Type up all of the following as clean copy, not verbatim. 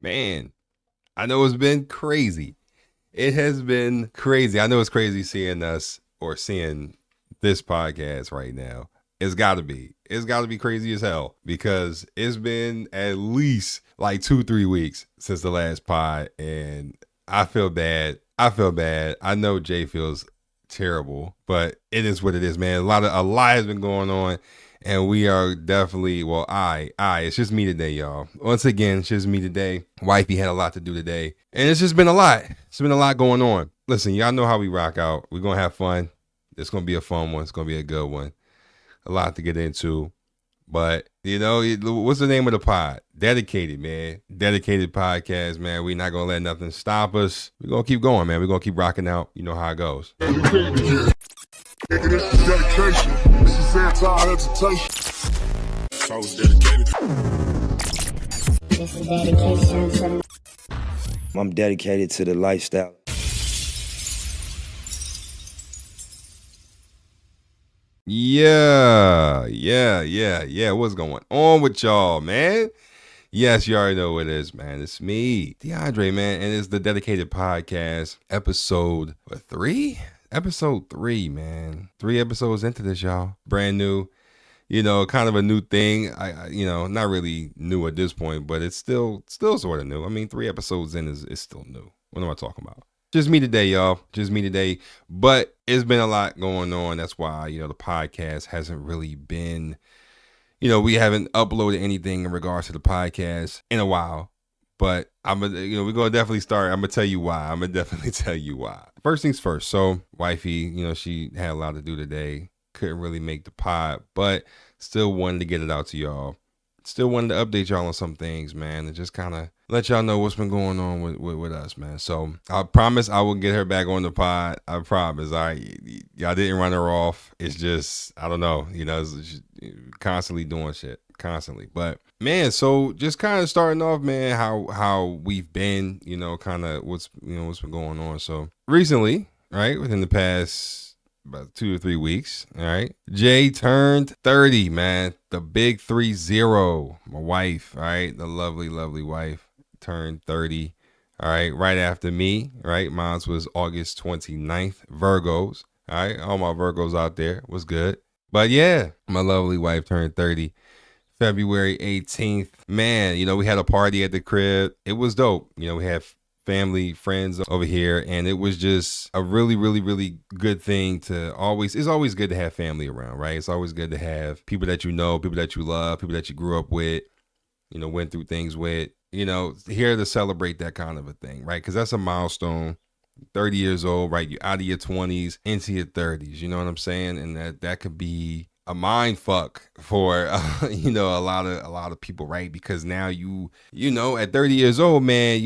Man, I know it's been crazy. It has been crazy. I know it's crazy seeing us or seeing this podcast right now. It's got to be. It's got to be crazy as hell because it's been at least like 2-3 weeks since the last pod, and I feel bad. I feel bad. I know Jay feels terrible, but it is what it is, man. A lot has been going on, and we are definitely, well, it's just me today, y'all. Once again, it's just me today. Wifey had a lot to do today, and it's just been a lot. It's been a lot going on. Listen, y'all know how we rock out. We're gonna have fun. It's gonna be a fun one. It's gonna be a good one. A lot to get into, but what's the name of the pod? Dedicated, man. Dedicated podcast, man. We're not gonna let nothing stop us. We're gonna keep going, man. We're gonna keep rocking out. You know how it goes. This is dedication. This is anti-hesitation. So dedicated. This is dedication to I'm dedicated to the lifestyle. Yeah. What's going on with y'all, man? Yes, you already know what it is, man. It's me, Deondre, man, and it's the Dedicated Podcast, episode 3? Episode 3, man. 3 episodes into this, y'all. Brand new, kind of a new thing. I not really new at this point, but it's still sort of new. I mean, 3 episodes in is still new. What am I talking about? Just me today, y'all. Just me today. But it's been a lot going on. That's why, the podcast hasn't really been, we haven't uploaded anything in regards to the podcast in a while. But we're going to definitely start. I'm going to tell you why. I'm going to definitely tell you why. First things first. So, wifey, she had a lot to do today. Couldn't really make the pod, but still wanted to get it out to y'all. Still wanted to update y'all on some things, man, and just kind of let y'all know what's been going on with us, man. So I promise I will get her back on the pod. I promise. All right, y'all didn't run her off. It's just, I don't know, it's constantly doing shit, constantly. But man, so just kind of starting off, man, how we've been, kind of what's been going on. So recently, right, within the past about 2 or 3 weeks. All right. Jay turned 30, man. The big 30. My wife, all right. The lovely, lovely wife turned 30. All right. Right after me. Right. Mine was August 29th. Virgos. All right. All my Virgos out there was good. But yeah, my lovely wife turned 30. February 18th. Man, we had a party at the crib. It was dope. We had family, friends over here, and it was just a really, really, really good thing to it's always good to have family around, right? It's always good to have people that you know, people that you love, people that you grew up with, went through things with, here to celebrate that kind of a thing, right? Because that's a milestone. 30 years old, right? You're out of your 20s into your 30s, you know what I'm saying? And that could be a mind fuck for a lot of people, right? Because now at 30 years old, man,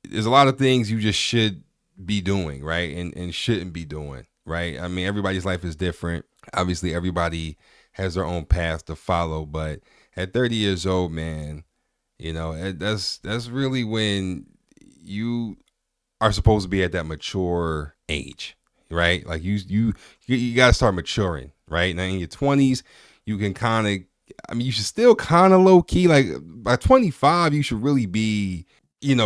there's a lot of things you just should be doing, right? And shouldn't be doing, right? I mean, everybody's life is different. Obviously, everybody has their own path to follow. But at 30 years old, man, that's really when you are supposed to be at that mature age, right? Like you got to start maturing, right? Now in your 20s, you can kind of, you should still kind of low key, like by 25, you should really be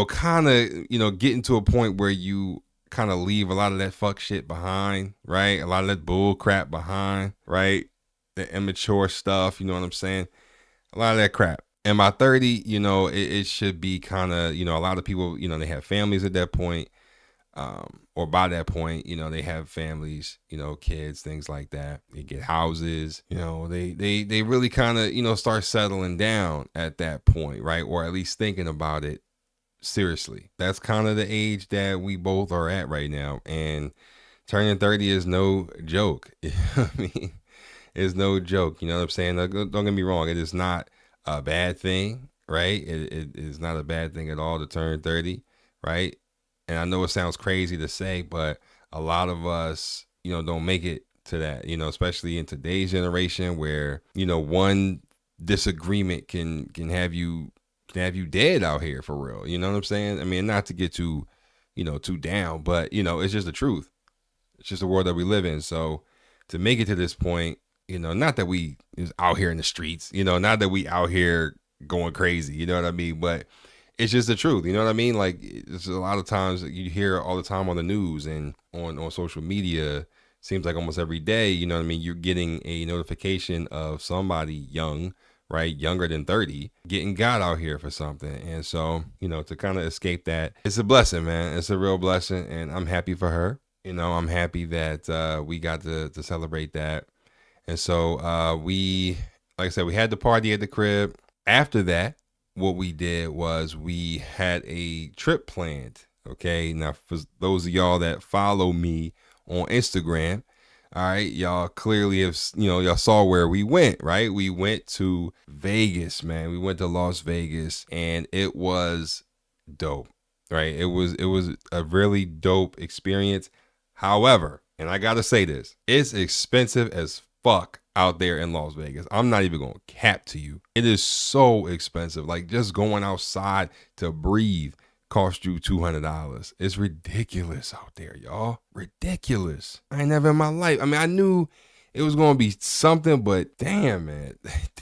kind of, getting to a point where you kind of leave a lot of that fuck shit behind, right? A lot of that bull crap behind, right? The immature stuff, you know what I'm saying? A lot of that crap. And by 30, it should be kind of, a lot of people, they have families at that point. Or by that point, they have families, kids, things like that. They get houses, they really kind of, start settling down at that point, right? Or at least thinking about it seriously. That's kind of the age that we both are at right now, and turning 30 is no joke. I mean, it's no joke. You know what I'm saying? Don't get me wrong. It is not a bad thing, right? It is not a bad thing at all to turn 30, right? And I know it sounds crazy to say, but a lot of us, don't make it to that, especially in today's generation where, one disagreement can have you dead out here for real. You know what I'm saying? I mean, not to get too down, but it's just the truth. It's just the world that we live in. So to make it to this point, not that we is out here in the streets, not that we out here going crazy, you know what I mean? But it's just the truth. You know what I mean? Like, it's a lot of times you hear all the time on the news and on social media. Seems like almost every day, you know what I mean? You're getting a notification of somebody young, right? Younger than 30, getting got out here for something. And so, to kind of escape that, it's a blessing, man. It's a real blessing. And I'm happy for her. I'm happy that we got to celebrate that. And so we, like I said, we had the party at the crib. After that, what we did was we had a trip planned. Okay. Now, for those of y'all that follow me on Instagram, all right, y'all clearly have, y'all saw where we went, right? We went to Vegas, man. We went to Las Vegas, and it was dope, right? It was a really dope experience. However, and I gotta say this, it's expensive as fuck out there in Las Vegas. I'm not even gonna cap to you. It is so expensive. Like, just going outside to breathe cost you $200. It's ridiculous out there, y'all. Ridiculous. I ain't never in my life. I mean, I knew it was gonna be something, but damn, man,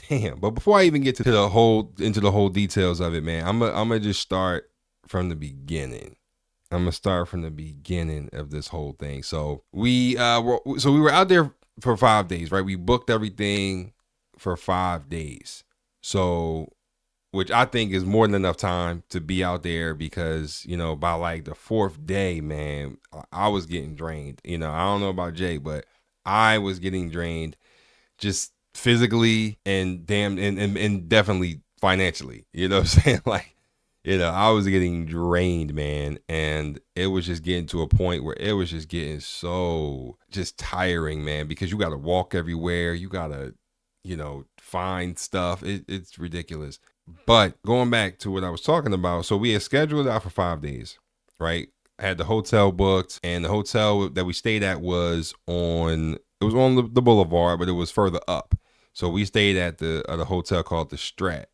damn. But before I even get into the whole details of it, man, I'm gonna just start from the beginning. I'm gonna start from the beginning of this whole thing. So we were out there for 5 days, right? We booked everything for 5 days. So, which I think is more than enough time to be out there, because, by like the 4th day, man, I was getting drained. I don't know about Jay, but I was getting drained just physically and and definitely financially. You know what I'm saying? Like, I was getting drained, man. And it was just getting to a point where it was just getting so just tiring, man, because you got to walk everywhere. You got to, find stuff. It's ridiculous. But going back to what I was talking about, so we had scheduled out for 5 days, right? I had the hotel booked, and the hotel that we stayed at was on the boulevard, but it was further up. So we stayed at the hotel called the Strat.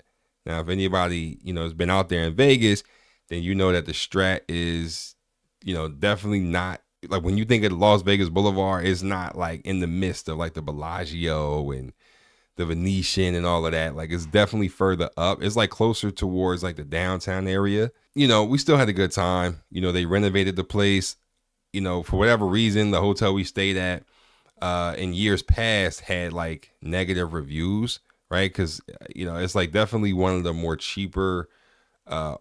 Now, if anybody, has been out there in Vegas, then you know that the Strat is, definitely not, like, when you think of Las Vegas Boulevard, it's not like in the midst of like the Bellagio and the Venetian and all of that. Like, it's definitely further up. It's like closer towards like the downtown area. We still had a good time. They renovated the place. For whatever reason, the hotel we stayed at in years past had like negative reviews, right? Because, it's like definitely one of the more cheaper or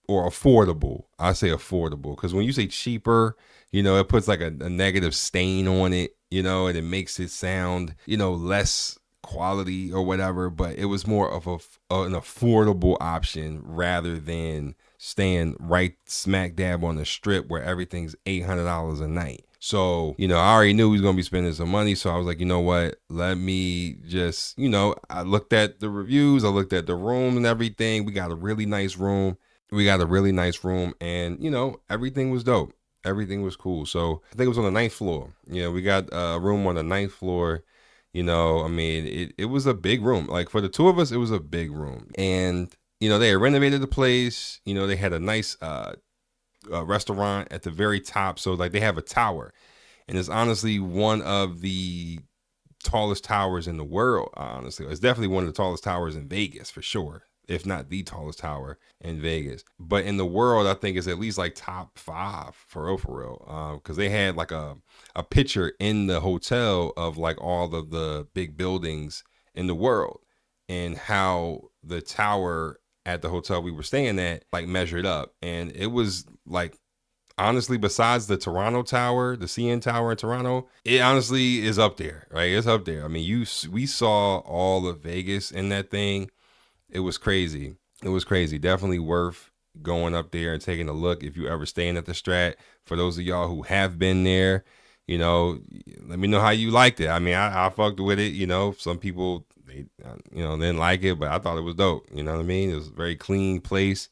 affordable. I say affordable because when you say cheaper, it puts like a negative stain on it, and it makes it sound, less quality or whatever. But it was more of an affordable option rather than staying right smack dab on the strip where everything's $800 a night. So, I already knew we was going to be spending some money. So I was like, you know what, let me just, I looked at the reviews. I looked at the room and everything. We got a really nice room. And, everything was dope. Everything was cool. So I think it was on the 9th floor. We got a room on the 9th floor. It was a big room. Like, for the two of us, it was a big room. And, they had renovated the place. They had a nice restaurant at the very top. So like, they have a tower, and it's honestly one of the tallest towers in the world. Honestly, it's definitely one of the tallest towers in Vegas for sure, if not the tallest tower in Vegas. But in the world, I think it's at least like top 5 for real. Because they had like a picture in the hotel of like all of the big buildings in the world and how the tower at the hotel we were staying at like measured up. And it was like, honestly, besides the Toronto Tower, the CN Tower in Toronto, it honestly is up there, right? It's up there. I mean, we saw all of Vegas in that thing. It was crazy. It was crazy. Definitely worth going up there and taking a look if you ever staying at the Strat. For those of y'all who have been there, let me know how you liked it. I mean, I fucked with it. Some people, they didn't like it, but I thought it was dope. You know what I mean? It was a very clean place.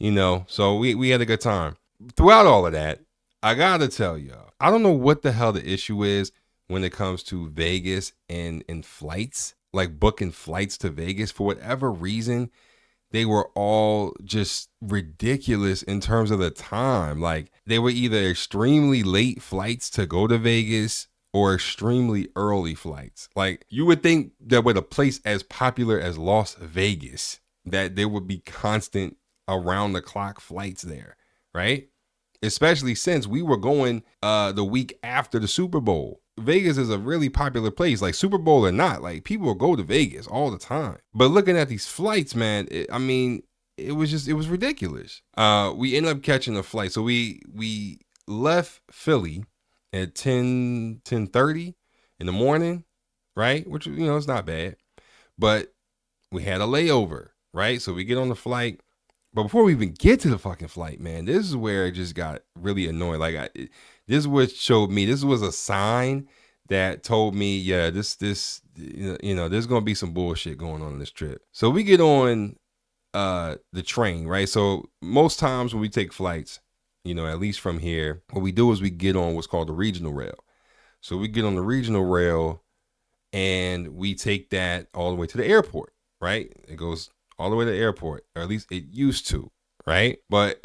So we had a good time. Throughout all of that, I gotta tell y'all, I don't know what the hell the issue is when it comes to Vegas and flights, like booking flights to Vegas. For whatever reason, they were all just ridiculous in terms of the time. Like, they were either extremely late flights to go to Vegas or extremely early flights. Like, you would think that with a place as popular as Las Vegas, that there would be constant around the clock flights there, right? Especially since we were going the week after the Super Bowl. Vegas is a really popular place, like Super Bowl or not. Like people will go to Vegas all the time. But looking at these flights, man, it was ridiculous. We ended up catching a flight. So we left Philly at 10:30 in the morning, right? Which, it's not bad. But we had a layover, right? So we get on the flight. But before we even get to the fucking flight, man, this is where it just got really annoying. Like, this is what showed me. This was a sign that told me, yeah, there's going to be some bullshit going on this trip. So we get on the train, right? So most times when we take flights, at least from here, what we do is we get on what's called the regional rail. So we get on the regional rail and we take that all the way to the airport, right? It goes all the way to the airport, or at least it used to, right? But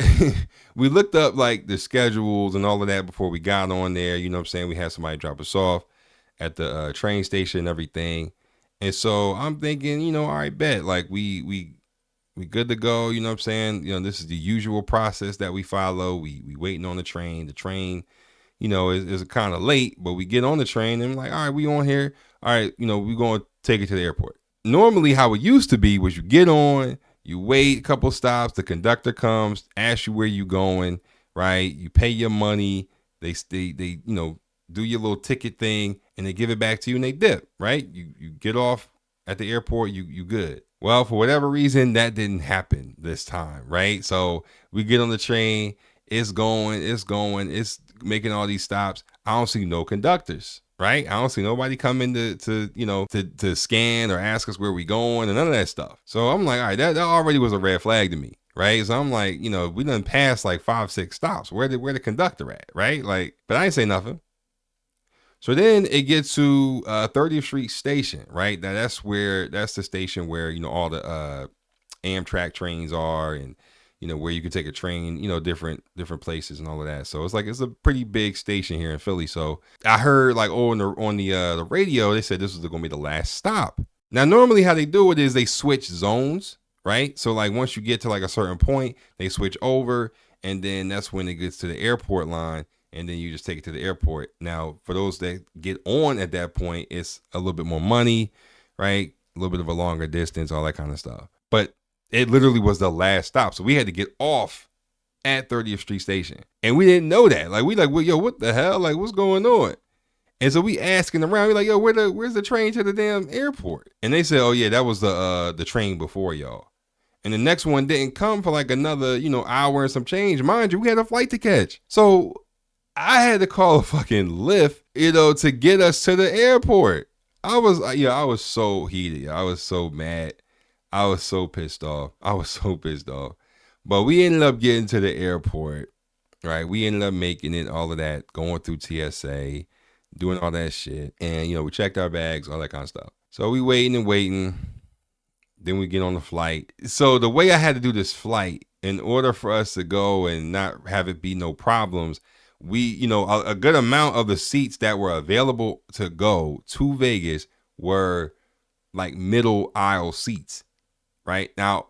we looked up like the schedules and all of that before we got on there. You know what I'm saying? We had somebody drop us off at the train station and everything. And so I'm thinking, all right, bet. Like we good to go. You know what I'm saying? This is the usual process that we follow. We waiting on the train. The train, is kind of late, but we get on the train and I'm like, all right, we on here. All right, we're going to take it to the airport. Normally how it used to be was you get on, you wait a couple stops, the conductor comes, asks you where you going, right? You pay your money, they do your little ticket thing, and they give it back to you and they dip, right? You get off at the airport, you good. Well, for whatever reason, that didn't happen this time, right? So we get on the train, it's going, making all these stops. I don't see no conductors. Right? I don't see nobody coming to scan or ask us where we going and none of that stuff. So I'm like, all right, that already was a red flag to me. Right? So I'm like, we done passed like 5-6 stops. Where the conductor at? Right? Like, but I ain't say nothing. So then it gets to 30th Street Station, right? That's the station where, all the Amtrak trains are, and where you can take a train, different places and all of that. So it's a pretty big station here in Philly. So I heard like on the radio, they said this was going to be the last stop. Now, normally how they do it is they switch zones, right? So like once you get to like a certain point, they switch over, and then that's when it gets to the airport line, and then you just take it to the airport. Now, for those that get on at that point, it's a little bit more money, right? A little bit of a longer distance, all that kind of stuff. But it literally was the last stop. So we had to get off at 30th Street Station. And we didn't know that. Like, well, yo, what the hell? Like, what's going on? And so we asking around. We like, yo, where's the train to the damn airport? And they said, oh, yeah, that was the train before y'all. And the next one didn't come for like another, hour and some change. Mind you, we had a flight to catch. So I had to call a fucking Lyft, to get us to the airport. I was so heated. I was so mad. I was so pissed off. But we ended up getting to the airport, right? We ended up making it, all of that, going through TSA, doing all that shit. And, we checked our bags, all that kind of stuff. So we waiting. Then we get on the flight. So the way I had to do this flight, in order for us to go and not have it be no problems, we, a good amount of the seats that were available to go to Vegas were like middle aisle seats. Right now,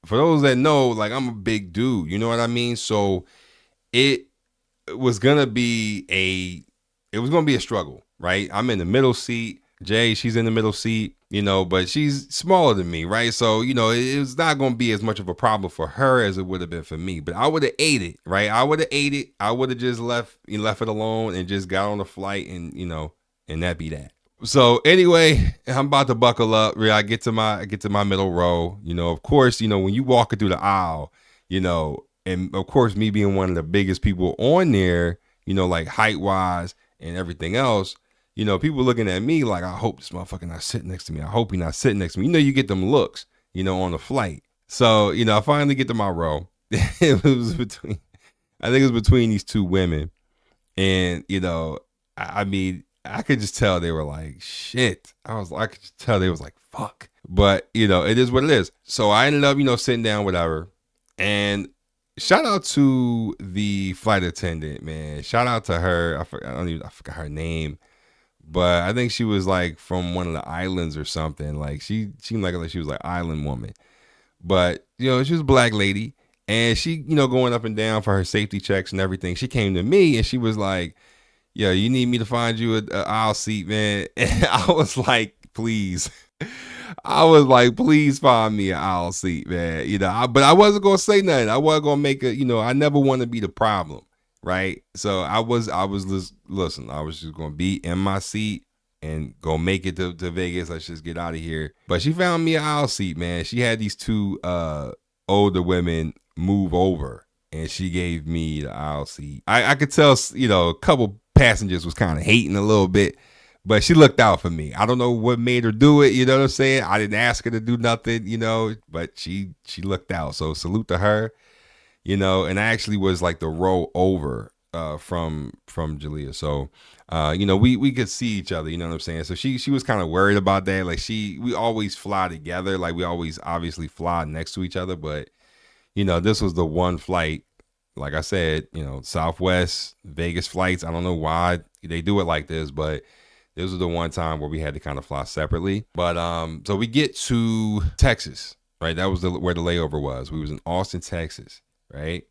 for those that know, like I'm a big dude, you know what I mean? So it was gonna be a struggle, right? I'm in the middle seat. Jay, she's in the middle seat, but she's smaller than me, right? So, it was not gonna be as much of a problem for her as it would have been for me. But I would have ate it, right? I would have just left it alone and just got on the flight and and that be that. So anyway, I'm about to buckle up. I get to my middle row. Of course, when you walking through the aisle, and of course, me being one of the biggest people on there, like height wise and everything else, people looking at me like, I hope this motherfucker not sitting next to me. I hope he not sitting next to me. You get them looks, on the flight. So, I finally get to my row. I think it was between these two women, and I could just tell they were like, shit. I could just tell they was like, fuck. But, it is what it is. So I ended up, sitting down, whatever. And shout out to the flight attendant, man. Shout out to her. I forgot her name. But I think she was like from one of the islands or something. Like she seemed like she was like island woman. But, she was a black lady. And she, going up and down for her safety checks and everything. She came to me and she was like, "Yo, you need me to find you a aisle seat, man." And I was like, "Please." I was like, "Please find me an aisle seat, man." But I wasn't gonna say nothing. I wasn't gonna make I never want to be the problem, right? So I was listen. I was just gonna be in my seat and go make it to Vegas. Let's just get out of here. But she found me an aisle seat, man. She had these two older women move over, and she gave me the aisle seat. I could tell, a couple passengers was kind of hating a little bit. But she looked out for me. I don't know what made her do it. You know what I'm saying? I didn't ask her to do nothing, but she looked out. So salute to her, and I actually was like the row over from Jalia. So, we could see each other, you know what I'm saying? So she was kind of worried about that. Like we always fly together. Like we always obviously fly next to each other. But, this was the one flight, like I said, Southwest, Vegas flights. I don't know why they do it like this, but this was the one time where we had to kind of fly separately. But so we get to Texas, right? That was where the layover was. We was in Austin, Texas, right?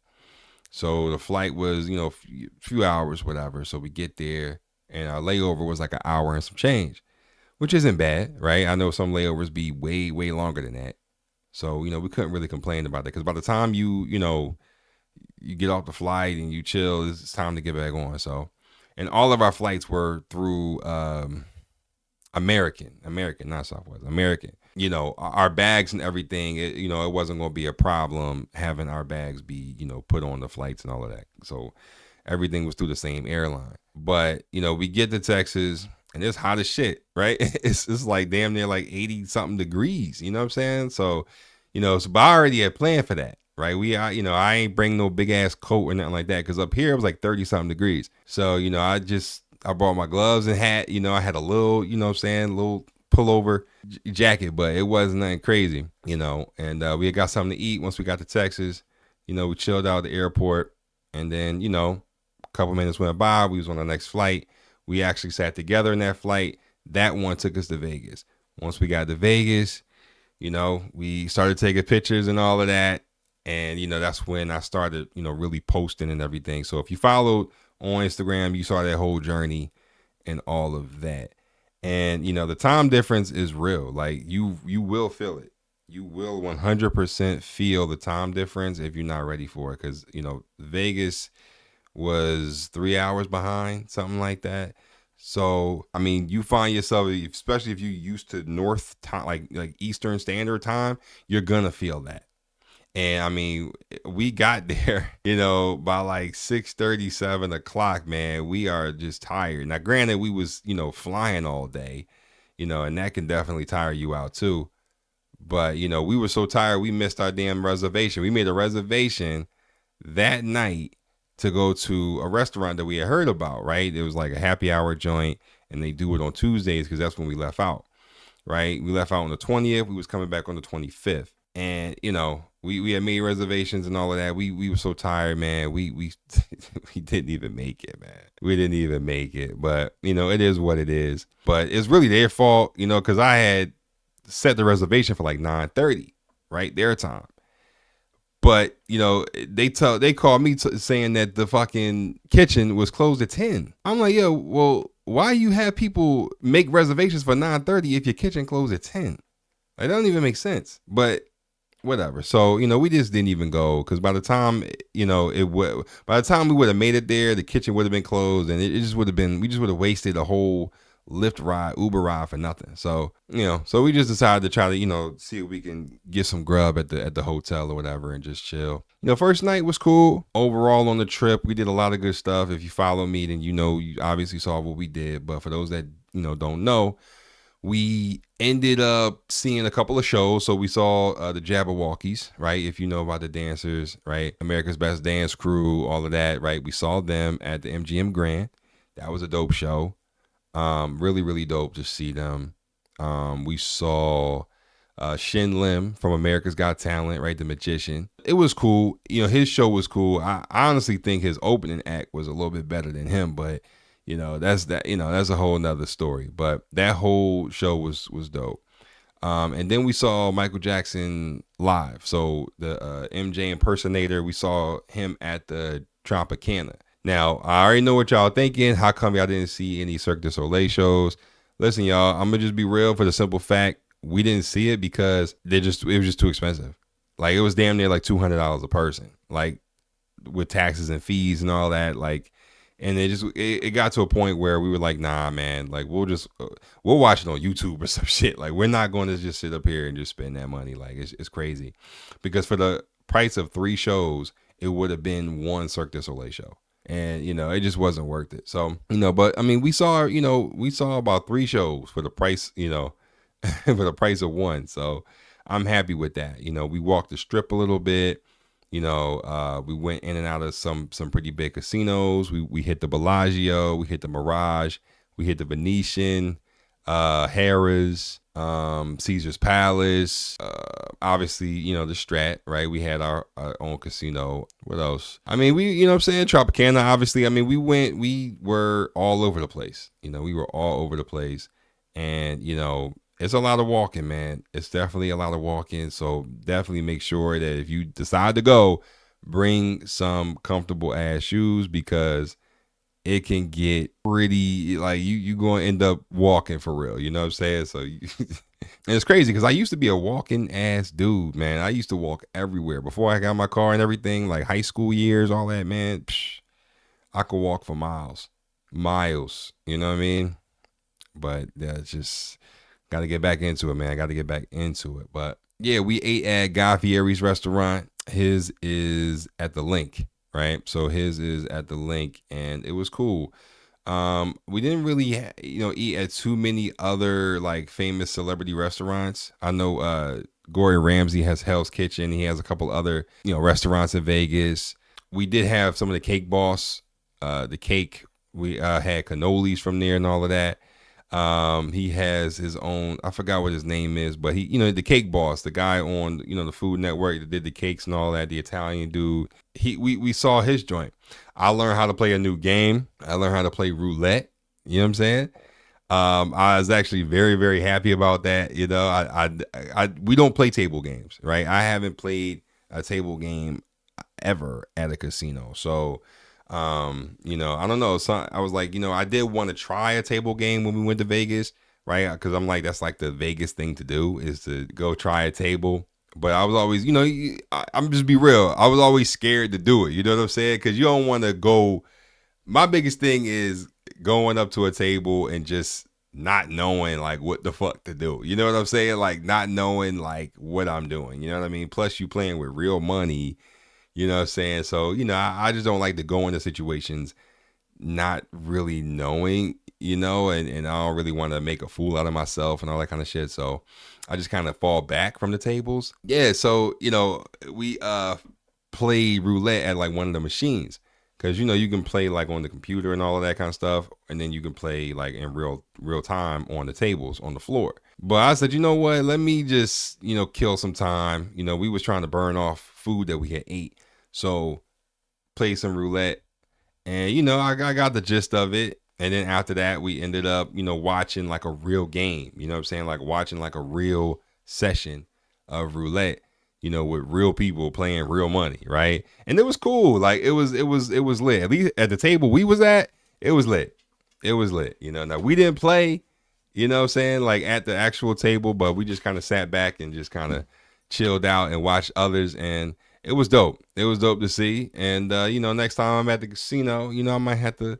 So the flight was, a few hours, whatever. So we get there, and our layover was like an hour and some change, which isn't bad, right? I know some layovers be way, way longer than that. So, we couldn't really complain about that, because by the time you get off the flight and you chill, it's time to get back on. So. And all of our flights were through American, not Southwest, American. Our bags and everything, it wasn't going to be a problem having our bags be, put on the flights and all of that. So everything was through the same airline. But, we get to Texas and it's hot as shit, right? It's like damn near like 80 something degrees, you know what I'm saying? So, but I already had planned for that. Right. I ain't bring no big ass coat or nothing like that, because up here it was like 30 something degrees. So, I brought my gloves and hat. I had a little, little pullover jacket, but it wasn't nothing crazy, and we got something to eat once we got to Texas. We chilled out at the airport, and then, a couple minutes went by. We was on the next flight. We actually sat together in that flight. That one took us to Vegas. Once we got to Vegas, we started taking pictures and all of that. And, that's when I started, really posting and everything. So if you followed on Instagram, you saw that whole journey and all of that. And, the time difference is real. Like you will feel it. You will 100% feel the time difference if you're not ready for it. Because, Vegas was 3 hours behind, something like that. So, you find yourself, especially if you're used to North time, like Eastern Standard Time, you're going to feel that. And we got there, by like 6:30, 7 o'clock, man. We are just tired. Now, granted, we was, flying all day, and that can definitely tire you out too. But, we were so tired, we missed our damn reservation. We made a reservation that night to go to a restaurant that we had heard about, right? It was like a happy hour joint, and they do it on Tuesdays because that's when we left out, right? We left out on the 20th. We was coming back on the 25th. And, we had made reservations and all of that. We were so tired, man. We we didn't even make it, man. We didn't even make it. But, it is what it is. But it's really their fault, because I had set the reservation for like 9:30, right? Their time. But, they called me saying that the fucking kitchen was closed at 10. I'm like, yo, well, why you have people make reservations for 9:30 if your kitchen closed at 10? It doesn't even make sense. But whatever. So, we just didn't even go, because by the time, by the time we would have made it there, the kitchen would have been closed, and it just would have been, we just would have wasted a whole Lyft ride, Uber ride for nothing. So, so we just decided to try to, see if we can get some grub at the hotel or whatever and just chill. First night was cool. Overall on the trip, we did a lot of good stuff. If you follow me, then you obviously saw what we did. But for those that, don't know, we ended up seeing a couple of shows. So we saw the Jabberwockies, right? If you know about the dancers, right? America's Best Dance Crew, all of that, right? We saw them at the MGM Grand. That was a dope show. Really, really dope to see them. We saw Shin Lim from America's Got Talent, right? The magician. It was cool. His show was cool. I honestly think his opening act was a little bit better than him, but that's a whole nother story. But that whole show was dope. And then we saw Michael Jackson live. So the MJ impersonator, we saw him at the Tropicana. Now, I already know what y'all thinking. How come y'all didn't see any Cirque du Soleil shows? Listen, y'all, I'm going to just be real for the simple fact we didn't see it because it was just too expensive. Like, it was damn near like $200 a person, like with taxes and fees and all that. Like, and it got to a point where we were like, nah, man, like we'll watch it on YouTube or some shit. Like, we're not going to just sit up here and just spend that money. Like, it's crazy, because for the price of 3 shows, it would have been one Cirque du Soleil show. And, it just wasn't worth it. So, but I mean, we saw about 3 shows for the price, for the price of one. So I'm happy with that. We walked the strip a little bit. We went in and out of some pretty big casinos. We hit the Bellagio, we hit the Mirage, we hit the Venetian, Harrah's, Caesar's Palace, obviously, the Strat, right? We had our own casino. What else? I mean, Tropicana, obviously. I mean, we were all over the place. We were all over the place. And, it's a lot of walking, man. It's definitely a lot of walking. So definitely make sure that if you decide to go, bring some comfortable ass shoes, because it can get pretty, like, you going to end up walking for real. You know what I'm saying? So and it's crazy because I used to be a walking ass dude, man. I used to walk everywhere before I got my car and everything, like high school years, all that, man. I could walk for miles. You know what I mean? But yeah, it's just got to get back into it, man. I got to get back into it. But yeah, we ate at Guy Fieri's restaurant. His is at the Link, right? So his is at the Link, and it was cool. We didn't really, eat at too many other like famous celebrity restaurants. I know Gordon Ramsay has Hell's Kitchen. He has a couple other, restaurants in Vegas. We did have some of the Cake Boss, the cake. We had cannolis from there and all of that. He has his own, I forgot what his name is, but he, the Cake Boss, the guy on, the Food Network that did the cakes and all that, the Italian dude, we saw his joint. I learned how to play a new game. I learned how to play roulette. You know what I'm saying? I was actually very, very happy about that. We don't play table games, right? I haven't played a table game ever at a casino. So, I don't know. So I was like, I did want to try a table game when we went to Vegas, right? Because I'm like, that's like the Vegas thing to do, is to go try a table. But I was always, I'm just be real. I was always scared to do it. You know what I'm saying? Because you don't want to go. My biggest thing is going up to a table and just not knowing like what the fuck to do. You know what I'm saying? Like not knowing like what I'm doing. You know what I mean? Plus you playing with real money. You know what I'm saying? So, I just don't like to go into situations not really knowing, and I don't really want to make a fool out of myself and all that kind of shit. So I just kind of fall back from the tables. Yeah. So, we played roulette at like one of the machines, because, you can play like on the computer and all of that kind of stuff. And then you can play like in real time on the tables on the floor. But I said, you know what, let me just, kill some time. We was trying to burn off food that we had ate. So play some roulette, and I got the gist of it. And then after that, we ended up, watching like a real game. You know what I'm saying? Like watching like a real session of roulette, with real people playing real money, right? And it was cool. Like it was lit. At least at the table we was at, it was lit. It was lit. Now we didn't play, what I'm saying, like at the actual table, but we just kind of sat back and just kind of chilled out and watched others, and it was dope. It was dope to see. And next time I'm at the casino, I might have to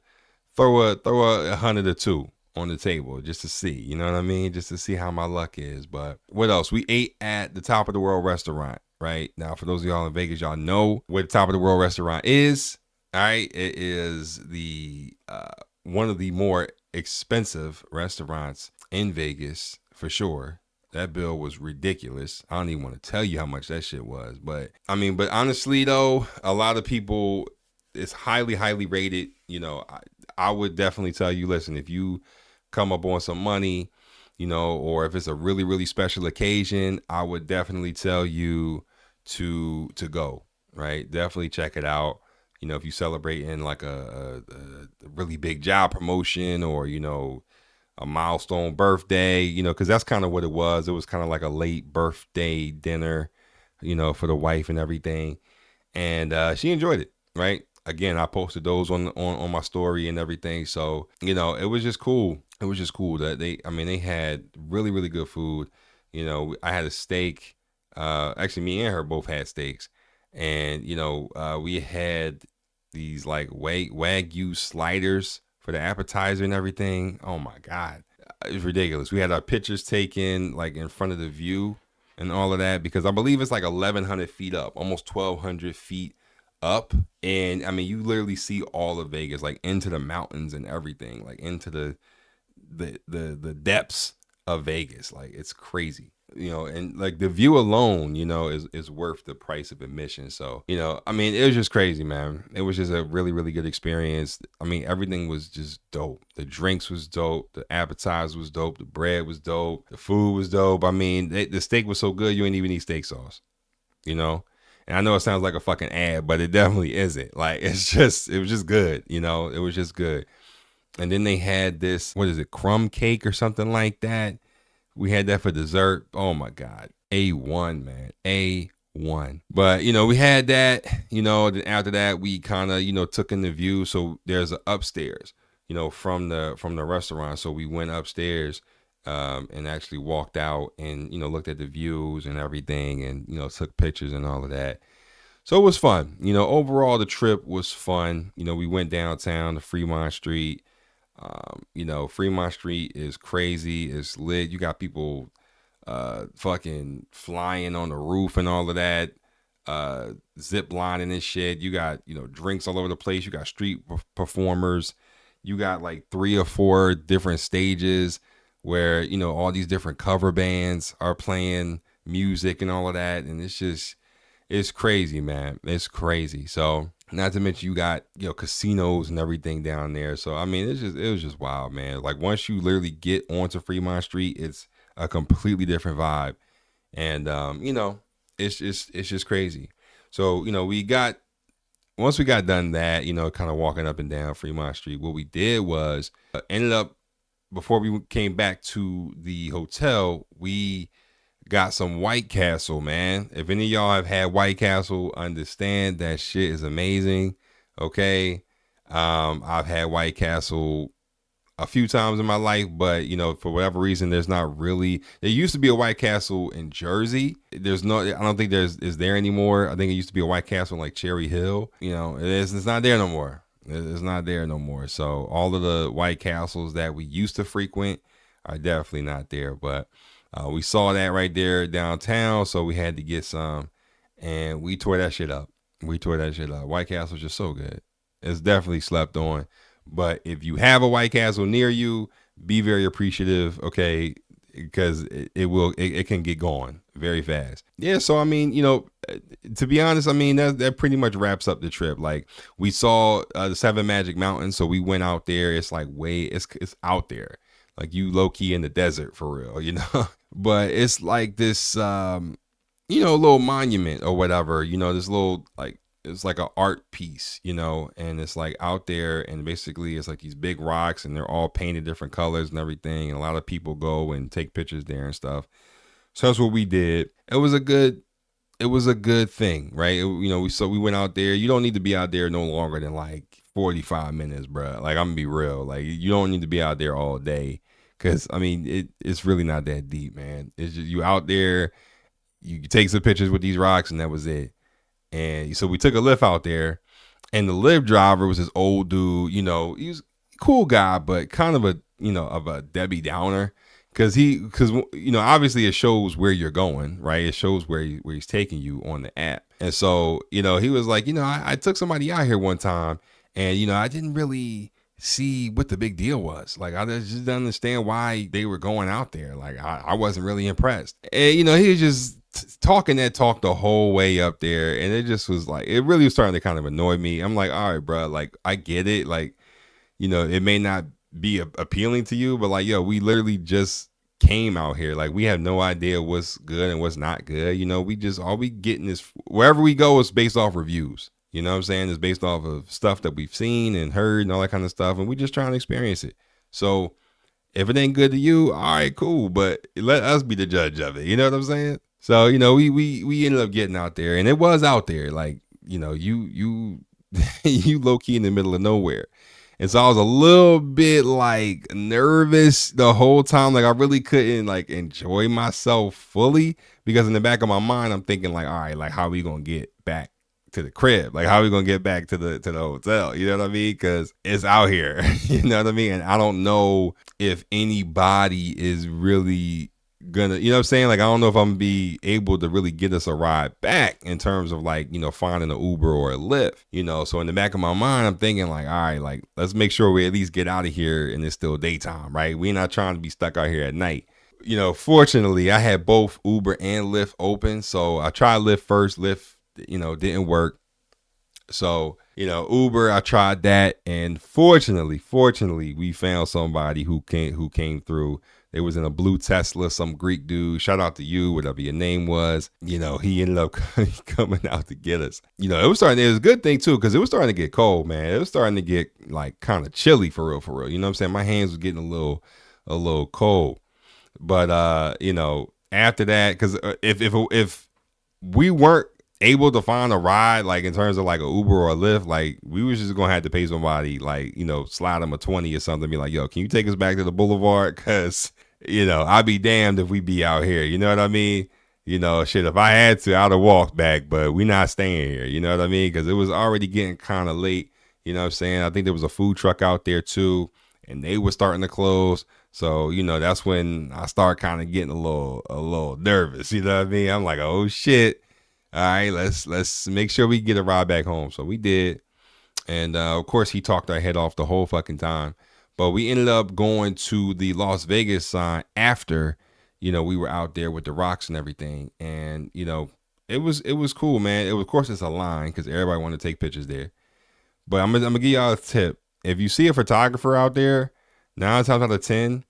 throw a 100 or 2 on the table just to see, you know what I mean? Just to see how my luck is. But what else? We ate at the Top of the World restaurant, right? Now, for those of y'all in Vegas, y'all know what the Top of the World restaurant is. All right. It is the one of the more expensive restaurants in Vegas, for sure. That bill was ridiculous. I don't even want to tell you how much that shit was. But honestly though, a lot of people, it's highly, highly rated. I would definitely tell you, listen, if you come up on some money, or if it's a really, really special occasion, I would definitely tell you to go, right? Definitely check it out. If you celebrate in like a really big job promotion, or, a milestone birthday, you know, because that's kind of what it was. It was kind of like a late birthday dinner, you know, for the wife and everything. And she enjoyed it, right? Again, I posted those on my story and everything. So, you know, it was just cool. It was just cool that they had really, really good food. You know, I had a steak. Actually, me and her both had steaks. And, you know, we had these like Wagyu sliders for the appetizer and everything. Oh my God. It's ridiculous. We had our pictures taken like in front of the view and all of that, because I believe it's like 1,100 feet up, almost 1,200 feet up. And I mean, you literally see all of Vegas, like into the mountains and everything, like into the depths of Vegas. Like, it's crazy, you know, and like the view alone, you know, is worth the price of admission. So, you know, I mean, it was just crazy, man. It was just a really, really good experience. I mean, everything was just dope. The drinks was dope. The appetizer was dope. The bread was dope. The food was dope. I mean, the steak was so good, you ain't even need steak sauce, you know? And I know it sounds like a fucking ad, but it definitely isn't. Like, it was just good, you know? It was just good. And then they had this, what is it, crumb cake or something like that. We had that for dessert. Oh my God. A1, man. A1. But, you know, we had that, you know, then after that, we kind of, you know, took in the view. So there's an upstairs, you know, from the restaurant. So we went upstairs and actually walked out and, you know, looked at the views and everything and, you know, took pictures and all of that. So it was fun. You know, overall, the trip was fun. You know, we went downtown to Fremont Street. You know, Fremont Street is crazy. It's lit. You got people fucking flying on the roof and all of that, zip lining and shit. You got, you know, drinks all over the place. You got street performers. You got like 3 or 4 different stages where, you know, all these different cover bands are playing music and all of that. And it's crazy, man. It's crazy. So, not to mention you got, you know, casinos and everything down there. So, I mean, it was just wild, man. Like, once you literally get onto Fremont Street, it's a completely different vibe. And, you know, it's just crazy. So, you know, once we got done that, you know, kind of walking up and down Fremont Street, what we did was ended up, before we came back to the hotel, we got some White Castle, man. If any of y'all have had White Castle, understand that shit is amazing. Okay. I've had White Castle a few times in my life, but, you know, for whatever reason, there used to be a White Castle in Jersey. I don't think is there anymore. I think it used to be a White Castle in like Cherry Hill. You know, it's not there no more. It's not there no more. So all of the White Castles that we used to frequent are definitely not there, but we saw that right there downtown, so we had to get some, and we tore that shit up. White Castle's just so good. It's definitely slept on. But if you have a White Castle near you, be very appreciative, okay? Because it can get gone very fast. Yeah, so I mean, you know, to be honest, I mean, that pretty much wraps up the trip. Like, we saw the 7 Magic Mountains, so we went out there. It's like it's out there. Like, you low key in the desert for real, you know? But it's like this, you know, little monument or whatever, you know, this little, like, it's like an art piece, you know, and it's like out there, and basically it's like these big rocks and they're all painted different colors and everything. And a lot of people go and take pictures there and stuff. So that's what we did. It was a good thing, right? You know, we went out there. You don't need to be out there no longer than like 45 minutes, bro. Like, I'm gonna be real. Like, you don't need to be out there all day. Cause I mean, it's really not that deep, man. It's just you out there, you take some pictures with these rocks, and that was it. And so we took a lift out there, and the lift driver was this old dude. You know, he was a cool guy, but kind of a Debbie Downer. Cause you know, obviously it shows where you're going, right? It shows where he's taking you on the app. And so, you know, he was like, you know, I took somebody out here one time, and, you know, I didn't really see what the big deal was. Like, I just didn't understand why they were going out there. Like, I wasn't really impressed. And, you know, he was just talking that talk the whole way up there. And it just was like, it really was starting to kind of annoy me. I'm like, all right, bro, like, I get it. Like, you know, it may not be appealing to you, but like, yo, we literally just came out here. Like, we have no idea what's good and what's not good. You know, all we getting is, wherever we go is based off reviews. You know what I'm saying? It's based off of stuff that we've seen and heard and all that kind of stuff. And we're just trying to experience it. So If it ain't good to you, all right, cool. But let us be the judge of it. You know what I'm saying? So, we ended up getting out there, and it was out there. Like, you you low key in the middle of nowhere. And so I was a little bit like nervous the whole time. Like I really couldn't like enjoy myself fully because in the back of my mind, I'm thinking like, all right, like how are we going to get back to the crib? Like how are we going to get back to the hotel? You know what I mean? Cause it's out here, you know what I mean? And I don't know if anybody is really gonna, you know what I'm saying? Like I don't know if I'm gonna be able to really get us a ride back in terms of like, finding an Uber or a Lyft, so in the back of my mind I'm thinking like, all right, like let's make sure we at least get out of here and it's still daytime, right? We're not trying to be stuck out here at night. Fortunately I had both Uber and Lyft open, so I tried Lyft first. Lyft didn't work. So, Uber, I tried that, and fortunately, we found somebody who came through. It was in a blue Tesla, some Greek dude. Shout out to you, whatever your name was. He ended up coming out to get us. It was a good thing too, because it was starting to get cold, man. It was starting to get like kind of chilly for real. You know what I'm saying? My hands was getting a little cold. But after that, because if we weren't able to find a ride, like in terms of like a Uber or a Lyft, like we was just gonna have to pay somebody, like slide them a 20 or something, be like, yo, can you take us back to the boulevard? Because I'd be damned if we be out here, you know what I mean? Shit, if I had to, I'd have walked back, but we not staying here, you know what I mean? Because it was already getting kind of late, you know what I'm saying? I think there was a food truck out there too, and they were starting to close. So, that's when I start kind of getting a little nervous, you know what I mean? I'm like, oh shit. All right, let's make sure we get a ride back home. So we did. And of course, he talked our head off the whole fucking time. But we ended up going to the Las Vegas sign after, we were out there with the rocks and everything. And, it was cool, man. Of course, it's a line because everybody wanted to take pictures there. But I'm gonna give y'all a tip. If you see a photographer out there, 9 times out of 10,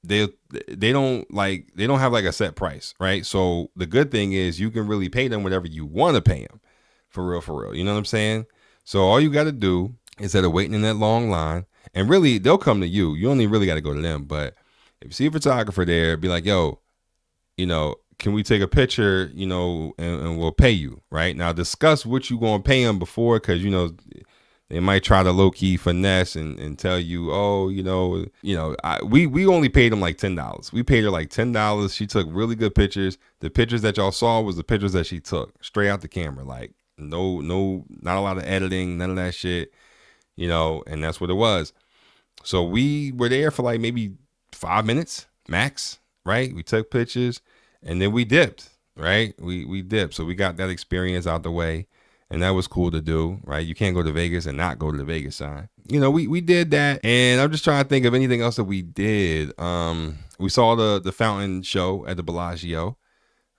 they don't have like a set price, right? So the good thing is you can really pay them whatever you want to pay them, for real. You know what I'm saying? So all you got to do instead of waiting in that long line, and really they'll come to you. You only really got to go to them. But if you see a photographer there, be like, yo, can we take a picture, and we'll pay you, right? Now discuss what you going to pay them before, because they might try to low key finesse and tell you, oh, we only paid them like $10. We paid her like $10. She took really good pictures. The pictures that y'all saw was the pictures that she took straight out the camera. Like no, not a lot of editing, none of that shit, and that's what it was. So we were there for like maybe 5 minutes max, right? We took pictures and then we dipped, right? We dipped. So we got that experience out the way. And that was cool to do, right? You can't go to Vegas and not go to the Vegas sign. We did that. And I'm just trying to think of anything else that we did. We saw the fountain show at the Bellagio,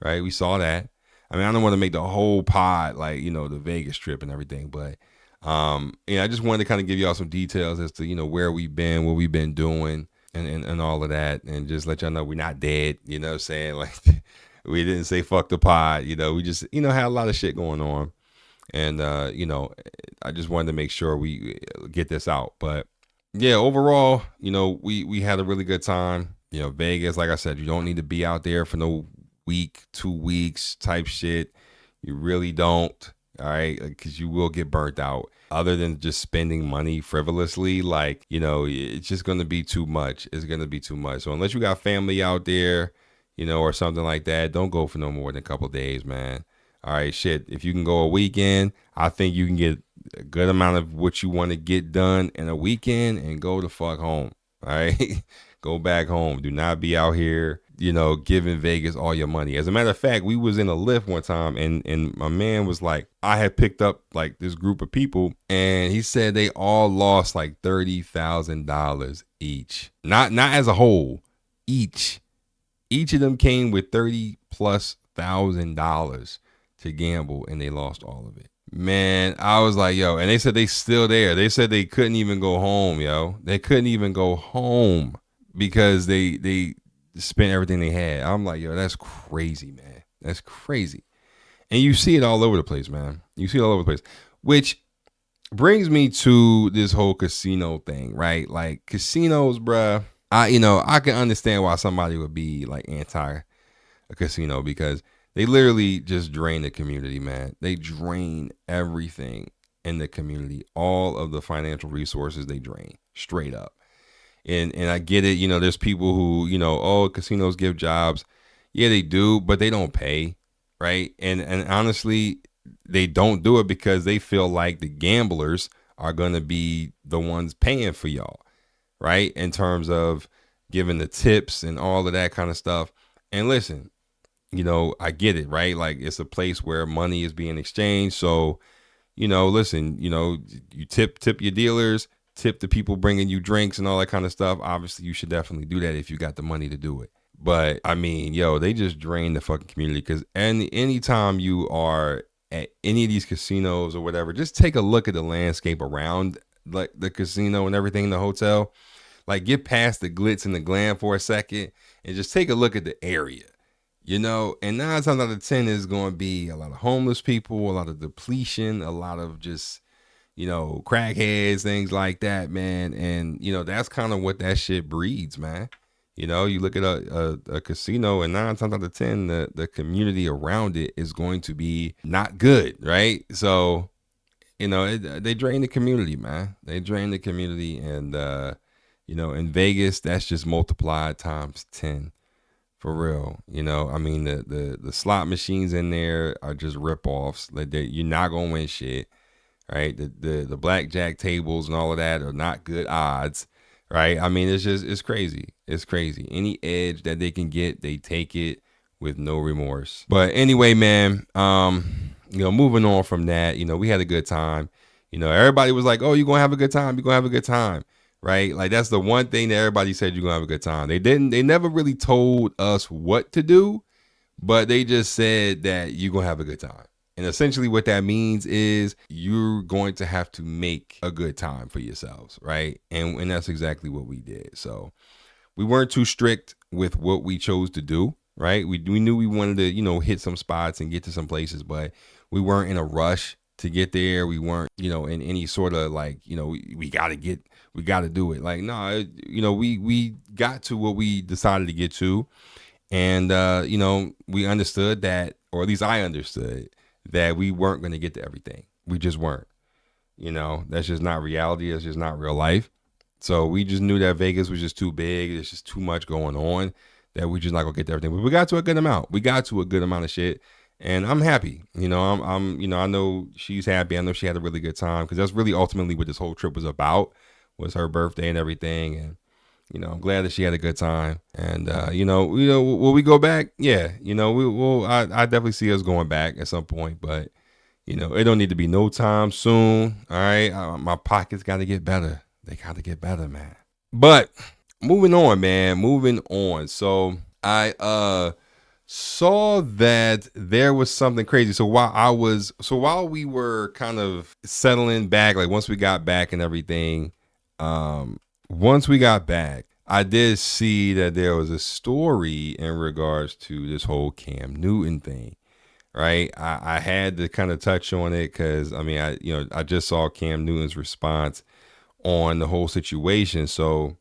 right? We saw that. I mean, I don't want to make the whole pod like, the Vegas trip and everything. But, I just wanted to kind of give y'all some details as to, where we've been, what we've been doing and all of that. And just let y'all know we're not dead, you know what I'm saying? Like, we didn't say fuck the pod, we just, had a lot of shit going on. And, I just wanted to make sure we get this out. But yeah, overall, we had a really good time. Vegas, like I said, you don't need to be out there for no week, 2 weeks type shit. You really don't. All right. Because you will get burnt out. Other than just spending money frivolously, like, it's just going to be too much. It's going to be too much. So unless you got family out there, or something like that, don't go for no more than a couple of days, man. All right, shit. If you can go a weekend, I think you can get a good amount of what you want to get done in a weekend and go the fuck home. All right, go back home. Do not be out here, giving Vegas all your money. As a matter of fact, we was in a Lyft one time and my man was like, I had picked up like this group of people and he said they all lost like $30,000 each. Not as a whole, each. Each of them came with $30,000+ to gamble and they lost all of it. Man, I was like, yo, and they said they still there. They said they couldn't even go home, yo. They couldn't even go home because they spent everything they had. I'm like, yo, that's crazy, man. That's crazy. And you see it all over the place, man. You see it all over the place, which brings me to this whole casino thing, right? Like casinos, bruh. I can understand why somebody would be like anti a casino because they literally just drain the community, man. They drain everything in the community, all of the financial resources they drain straight up. And I get it, there's people who, oh, casinos give jobs. Yeah, they do, but they don't pay, right? And honestly, they don't do it because they feel like the gamblers are gonna be the ones paying for y'all, right? In terms of giving the tips and all of that kind of stuff. And listen, I get it, right? Like it's a place where money is being exchanged. So, listen, you tip your dealers, tip the people bringing you drinks and all that kind of stuff. Obviously, you should definitely do that if you got the money to do it. But I mean, they just drain the fucking community because anytime you are at any of these casinos or whatever, just take a look at the landscape around like the casino and everything in the hotel. Like get past the glitz and the glam for a second and just take a look at the area. And 9 times out of 10 is going to be a lot of homeless people, a lot of depletion, a lot of just, crackheads, things like that, man. And, that's kind of what that shit breeds, man. You look at a casino and 9 times out of 10, the community around it is going to be not good, right? So, they drain the community, man. They drain the community. And, in Vegas, that's just multiplied times 10. For real, I mean the slot machines in there are just ripoffs. Like you're not gonna win shit, right? The blackjack tables and all of that are not good odds, right? I mean it's crazy. It's crazy. Any edge that they can get, they take it with no remorse. But anyway, man, moving on from that, we had a good time. Everybody was like, "Oh, you're gonna have a good time. You're gonna have a good time." Right? Like that's the one thing that everybody said you're gonna have a good time. They never really told us what to do, but they just said that you're gonna have a good time. And essentially what that means is you're going to have to make a good time for yourselves, right? And that's exactly what we did. So we weren't too strict with what we chose to do, right? We knew we wanted to, hit some spots and get to some places, but we weren't in a rush to get there. We weren't, in any sort of like, we got to do it. Like, no, we got to what we decided to get to. And, we understood that, or at least I understood that we weren't going to get to everything. We just weren't, that's just not reality. That's just not real life. So we just knew that Vegas was just too big. There's just too much going on that we just not going to get to everything. But we got to a good amount. We got to a good amount of shit. And I'm happy, I'm I know she's happy. I know she had a really good time because that's really ultimately what this whole trip was about, was her birthday and everything. And, I'm glad that she had a good time. And, will we go back? Yeah. I definitely see us going back at some point, but, it don't need to be no time soon. All right. My pockets got to get better. They got to get better, man. But moving on, man, moving on. So I, saw that there was something crazy. So while we were kind of settling back, like once we got back and everything, once we got back, I did see that there was a story in regards to this whole Cam Newton thing, right? I had to kind of touch on it because I just saw Cam Newton's response on the whole situation. So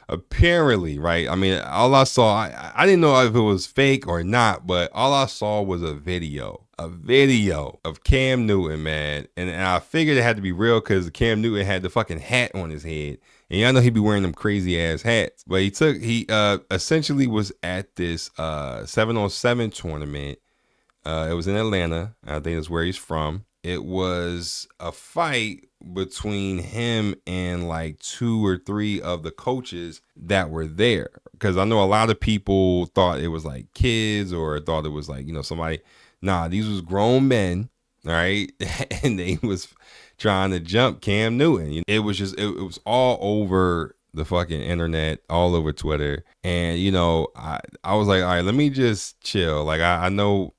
apparently, right? All I saw, I didn't know if it was fake or not, but all I saw was a video of Cam Newton, man. And I figured it had to be real because Cam Newton had the fucking hat on his head. And y'all know he'd be wearing them crazy ass hats. But he essentially was at this 7-on-7 tournament. It was in Atlanta. I think that's where he's from. It was a fight between him and like 2 or 3 of the coaches that were there. Because I know a lot of people thought it was like kids or thought it was like, somebody. Nah, these was grown men, all right? And they was trying to jump Cam Newton. It was just, it was all over the fucking internet, all over Twitter. And, I was like, all right, let me just chill. Like, I know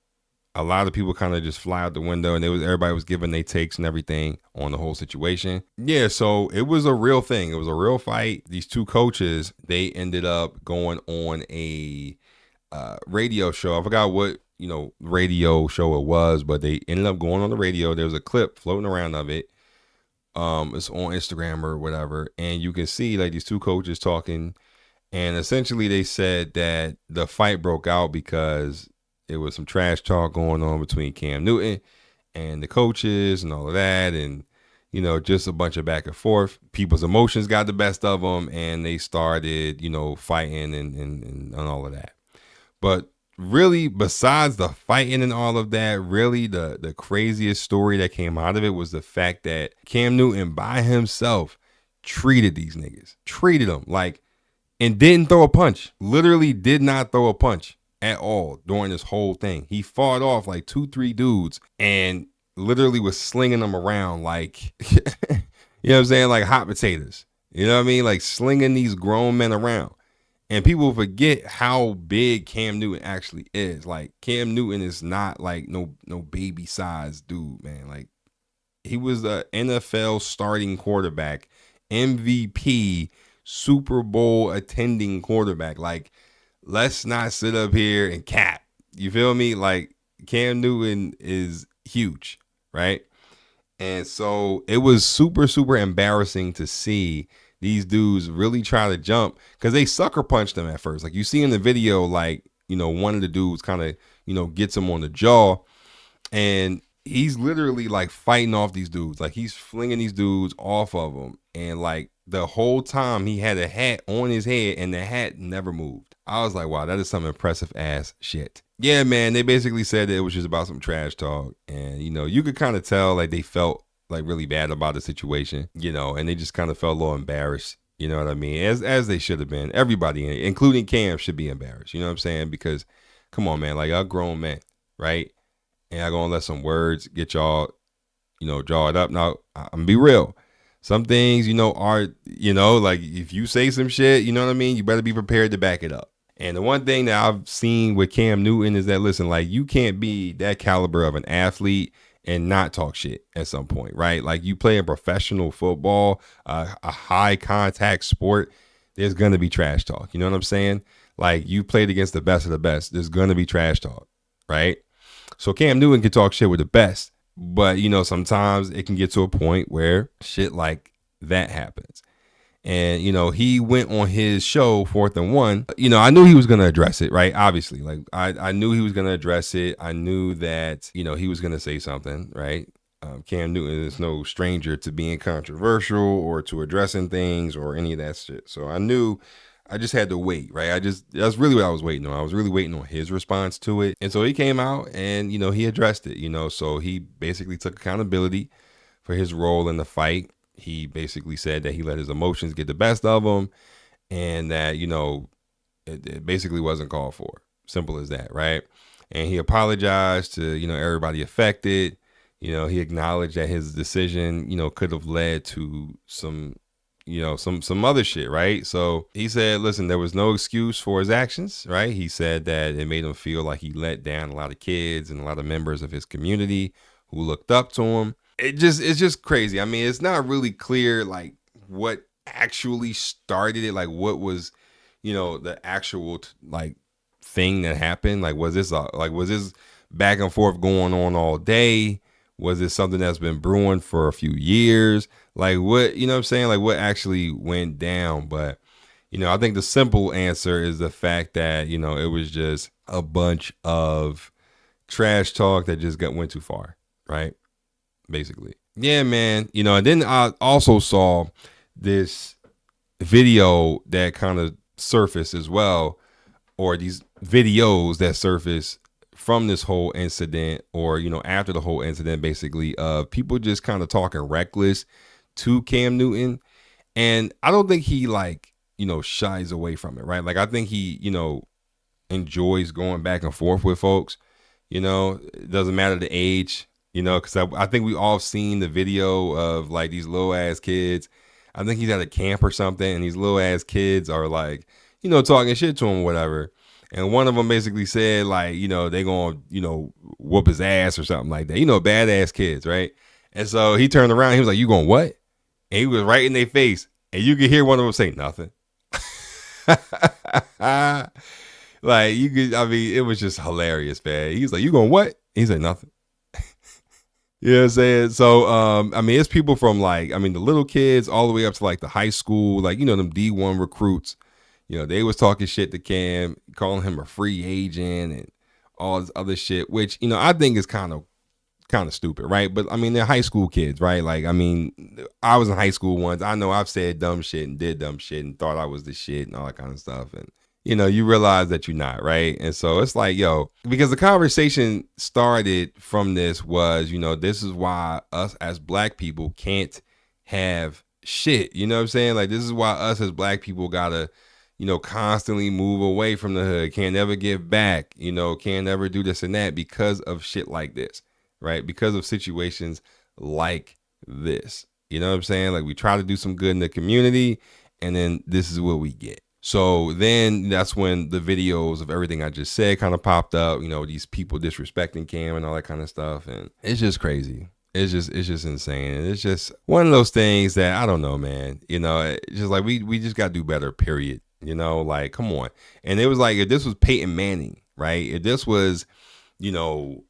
a lot of people kind of just fly out the window, and everybody was giving their takes and everything on the whole situation. Yeah, so it was a real thing. It was a real fight. These 2 coaches, they ended up going on a radio show. I forgot what radio show it was, but they ended up going on the radio. There was a clip floating around of it It's on Instagram or whatever, and you can see like these two coaches talking, and essentially they said that the fight broke out because it was some trash talk going on between Cam Newton and the coaches and all of that, and just a bunch of back and forth. People's emotions got the best of them, and they started fighting and all of that. But really, besides the fighting and all of that, really the craziest story that came out of it was the fact that Cam Newton by himself treated these niggas, treated them like, and didn't throw a punch. Literally did not throw a punch at all during this whole thing. He fought off like 2-3 dudes and literally was slinging them around like, you know what I'm saying? Like hot potatoes. You know what I mean? Like slinging these grown men around. And people forget how big Cam Newton actually is. Like Cam Newton is not like no baby sized dude, man. Like he was a NFL starting quarterback, MVP, Super Bowl attending quarterback. Like, let's not sit up here and cap. You feel me? Like Cam Newton is huge, right? And so it was super, super embarrassing to see these dudes really try to jump because they sucker punched them at first. Like you see in the video, like, one of the dudes kind of, gets him on the jaw, and he's literally like fighting off these dudes. Like he's flinging these dudes off of him. And like the whole time he had a hat on his head and the hat never moved. I was like, wow, that is some impressive ass shit. Yeah, man. They basically said that it was just about some trash talk. And, you could kind of tell like they felt like really bad about the situation, and they just kind of felt a little embarrassed. You know what I mean? As they should have been. Everybody, including Cam, should be embarrassed. You know what I'm saying? Because come on, man, like y'all grown men, right? And y'all gonna let some words get y'all, jaw it up. Now, I'm gonna be real. Some things, are, like if you say some shit, you know what I mean? You better be prepared to back it up. And the one thing that I've seen with Cam Newton is that, listen, like you can't be that caliber of an athlete and not talk shit at some point, right? Like you play a professional football, a high contact sport, there's going to be trash talk. You know what I'm saying? Like you played against the best of the best. There's going to be trash talk, right? So Cam Newton can talk shit with the best, but sometimes it can get to a point where shit like that happens. And, he went on his show, 4th and 1. I knew he was going to address it, right? Obviously, like I knew he was going to address it. I knew that, he was going to say something, right? Cam Newton is no stranger to being controversial or to addressing things or any of that shit. So I knew I just had to wait, right? That's really what I was waiting on. I was really waiting on his response to it. And so he came out and, he addressed it, so he basically took accountability for his role in the fight. He basically said that he let his emotions get the best of him and that, it basically wasn't called for. Simple as that, right? And he apologized to, everybody affected. He acknowledged that his decision, could have led to some other shit, right? So he said, listen, there was no excuse for his actions, right? He said that it made him feel like he let down a lot of kids and a lot of members of his community who looked up to him. It's just crazy. I mean, it's not really clear like what actually started it, like what was, the actual like thing that happened. Like was this back and forth going on all day? Was this something that's been brewing for a few years? Like what, you know what I'm saying? Like what actually went down? But, I think the simple answer is the fact that, it was just a bunch of trash talk that just went too far, right? Basically. Yeah, man. And then I also saw this video that kind of surfaced as well, or these videos that surfaced from this whole incident, or, after the whole incident, basically, of people just kind of talking reckless to Cam Newton. And I don't think he shies away from it, right? Like, I think he, enjoys going back and forth with folks. It doesn't matter the age. Because I think we all seen the video of like these little ass kids. I think he's at a camp or something, and these little ass kids are like, talking shit to him or whatever. And one of them basically said like, they gonna, whoop his ass or something like that. Badass kids, right? And so he turned around. He was like, "You going what?" And he was right in their face, and you could hear one of them say nothing. Like you could, I mean, it was just hilarious, man. He was like, "You going what?" He said nothing. You know what I'm saying? So, I mean, it's people from like, I mean, the little kids all the way up to like the high school, like, you know, them D1 recruits. You know, they was talking shit to Cam, calling him a free agent and all this other shit, which, you know, I think is kind of stupid, right? But I mean, they're high school kids, right? Like, I mean, I was in high school once. I know I've said dumb shit and did dumb shit and thought I was the shit and all that kind of stuff. And, you know, you realize that you're not, right? And so it's like, yo, because the conversation started from this was, you know, this is why us as black people can't have shit. You know what I'm saying? Like, this is why us as black people gotta, you know, constantly move away from the hood, can't never give back, you know, can't never do this and that because of shit like this, right? Because of situations like this. You know what I'm saying? Like, we try to do some good in the community, and then this is what we get. So then that's when the videos of everything I just said kind of popped up, you know, these people disrespecting Cam and all that kind of stuff. And it's just crazy. It's just insane. And it's just one of those things that I don't know, man. You know, it's just like we just got to do better, period. You know, like, come on. And it was like, if this was Peyton Manning, right? If this was, you know,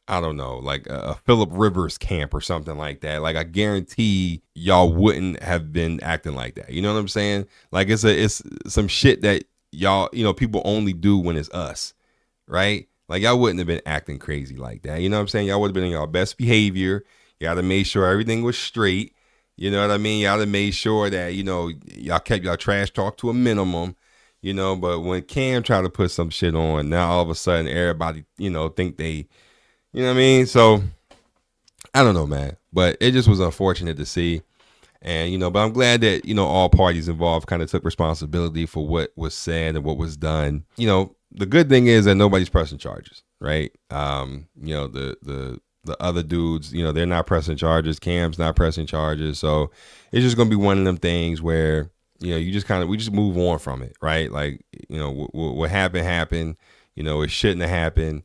I don't know, like a Phillip Rivers camp or something like that. Like, I guarantee y'all wouldn't have been acting like that. You know what I'm saying? Like, it's some shit that y'all, you know, people only do when it's us, right? Like, y'all wouldn't have been acting crazy like that. You know what I'm saying? Y'all would have been in y'all best behavior. Y'all to make sure everything was straight. You know what I mean? Y'all to make sure that, you know, y'all kept y'all trash talk to a minimum. You know, but when Cam tried to put some shit on, now all of a sudden everybody, you know, think they, you know what I mean? So I don't know, man, but it just was unfortunate to see. And, you know, but I'm glad that, you know, all parties involved kind of took responsibility for what was said and what was done. You know, the good thing is that nobody's pressing charges, right? You know, the other dudes, you know, they're not pressing charges. Cam's not pressing charges. So it's just going to be one of them things where, you know, we just move on from it, right? Like, you know, what happened, you know, it shouldn't have happened.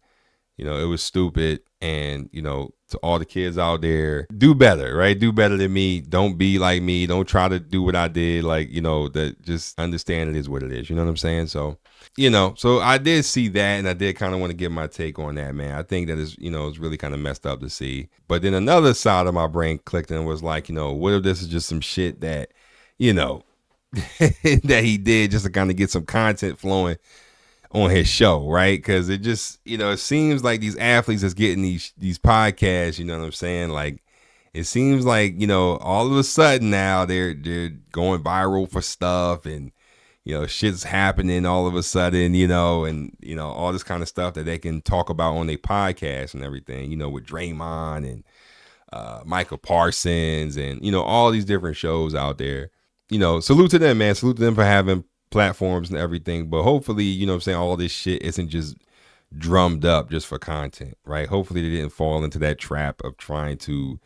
You know, it was stupid. And, you know, to all the kids out there, do better, right? Do better than me. Don't be like me. Don't try to do what I did. Like, you know, that just understand it is what it is. You know what I'm saying? So, you know, so I did see that, and I did kind of want to give my take on that, man. I think that is, you know, it's really kind of messed up to see. But then another side of my brain clicked and was like, you know, what if this is just some shit that, you know, that he did just to kind of get some content flowing on his show, right? Because it just, you know, it seems like these athletes that's getting these podcasts, you know what I'm saying? Like, it seems like, you know, all of a sudden now they're going viral for stuff, and, you know, shit's happening all of a sudden, you know, and, you know, all this kind of stuff that they can talk about on their podcast and everything, you know, with Draymond and Michael Parsons and, you know, all these different shows out there. You know, salute to them, man. Salute to them for having platforms and everything. But hopefully, you know what I'm saying, all this shit isn't just drummed up just for content, right? Hopefully they didn't fall into that trap of trying to,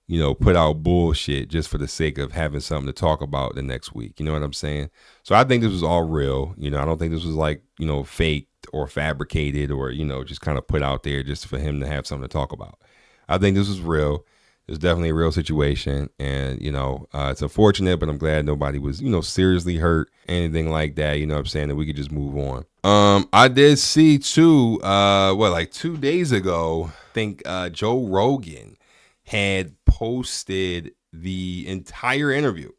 you know, put out bullshit just for the sake of having something to talk about the next week. You know what I'm saying? So I think this was all real. You know, I don't think this was like, you know, faked or fabricated or, you know, just kind of put out there just for him to have something to talk about. I think this was real. It's definitely a real situation, and, you know, it's unfortunate, but I'm glad nobody was, you know, seriously hurt, anything like that, you know what I'm saying, that we could just move on. I did see too, like 2 days ago, I think Joe Rogan had posted the entire interview,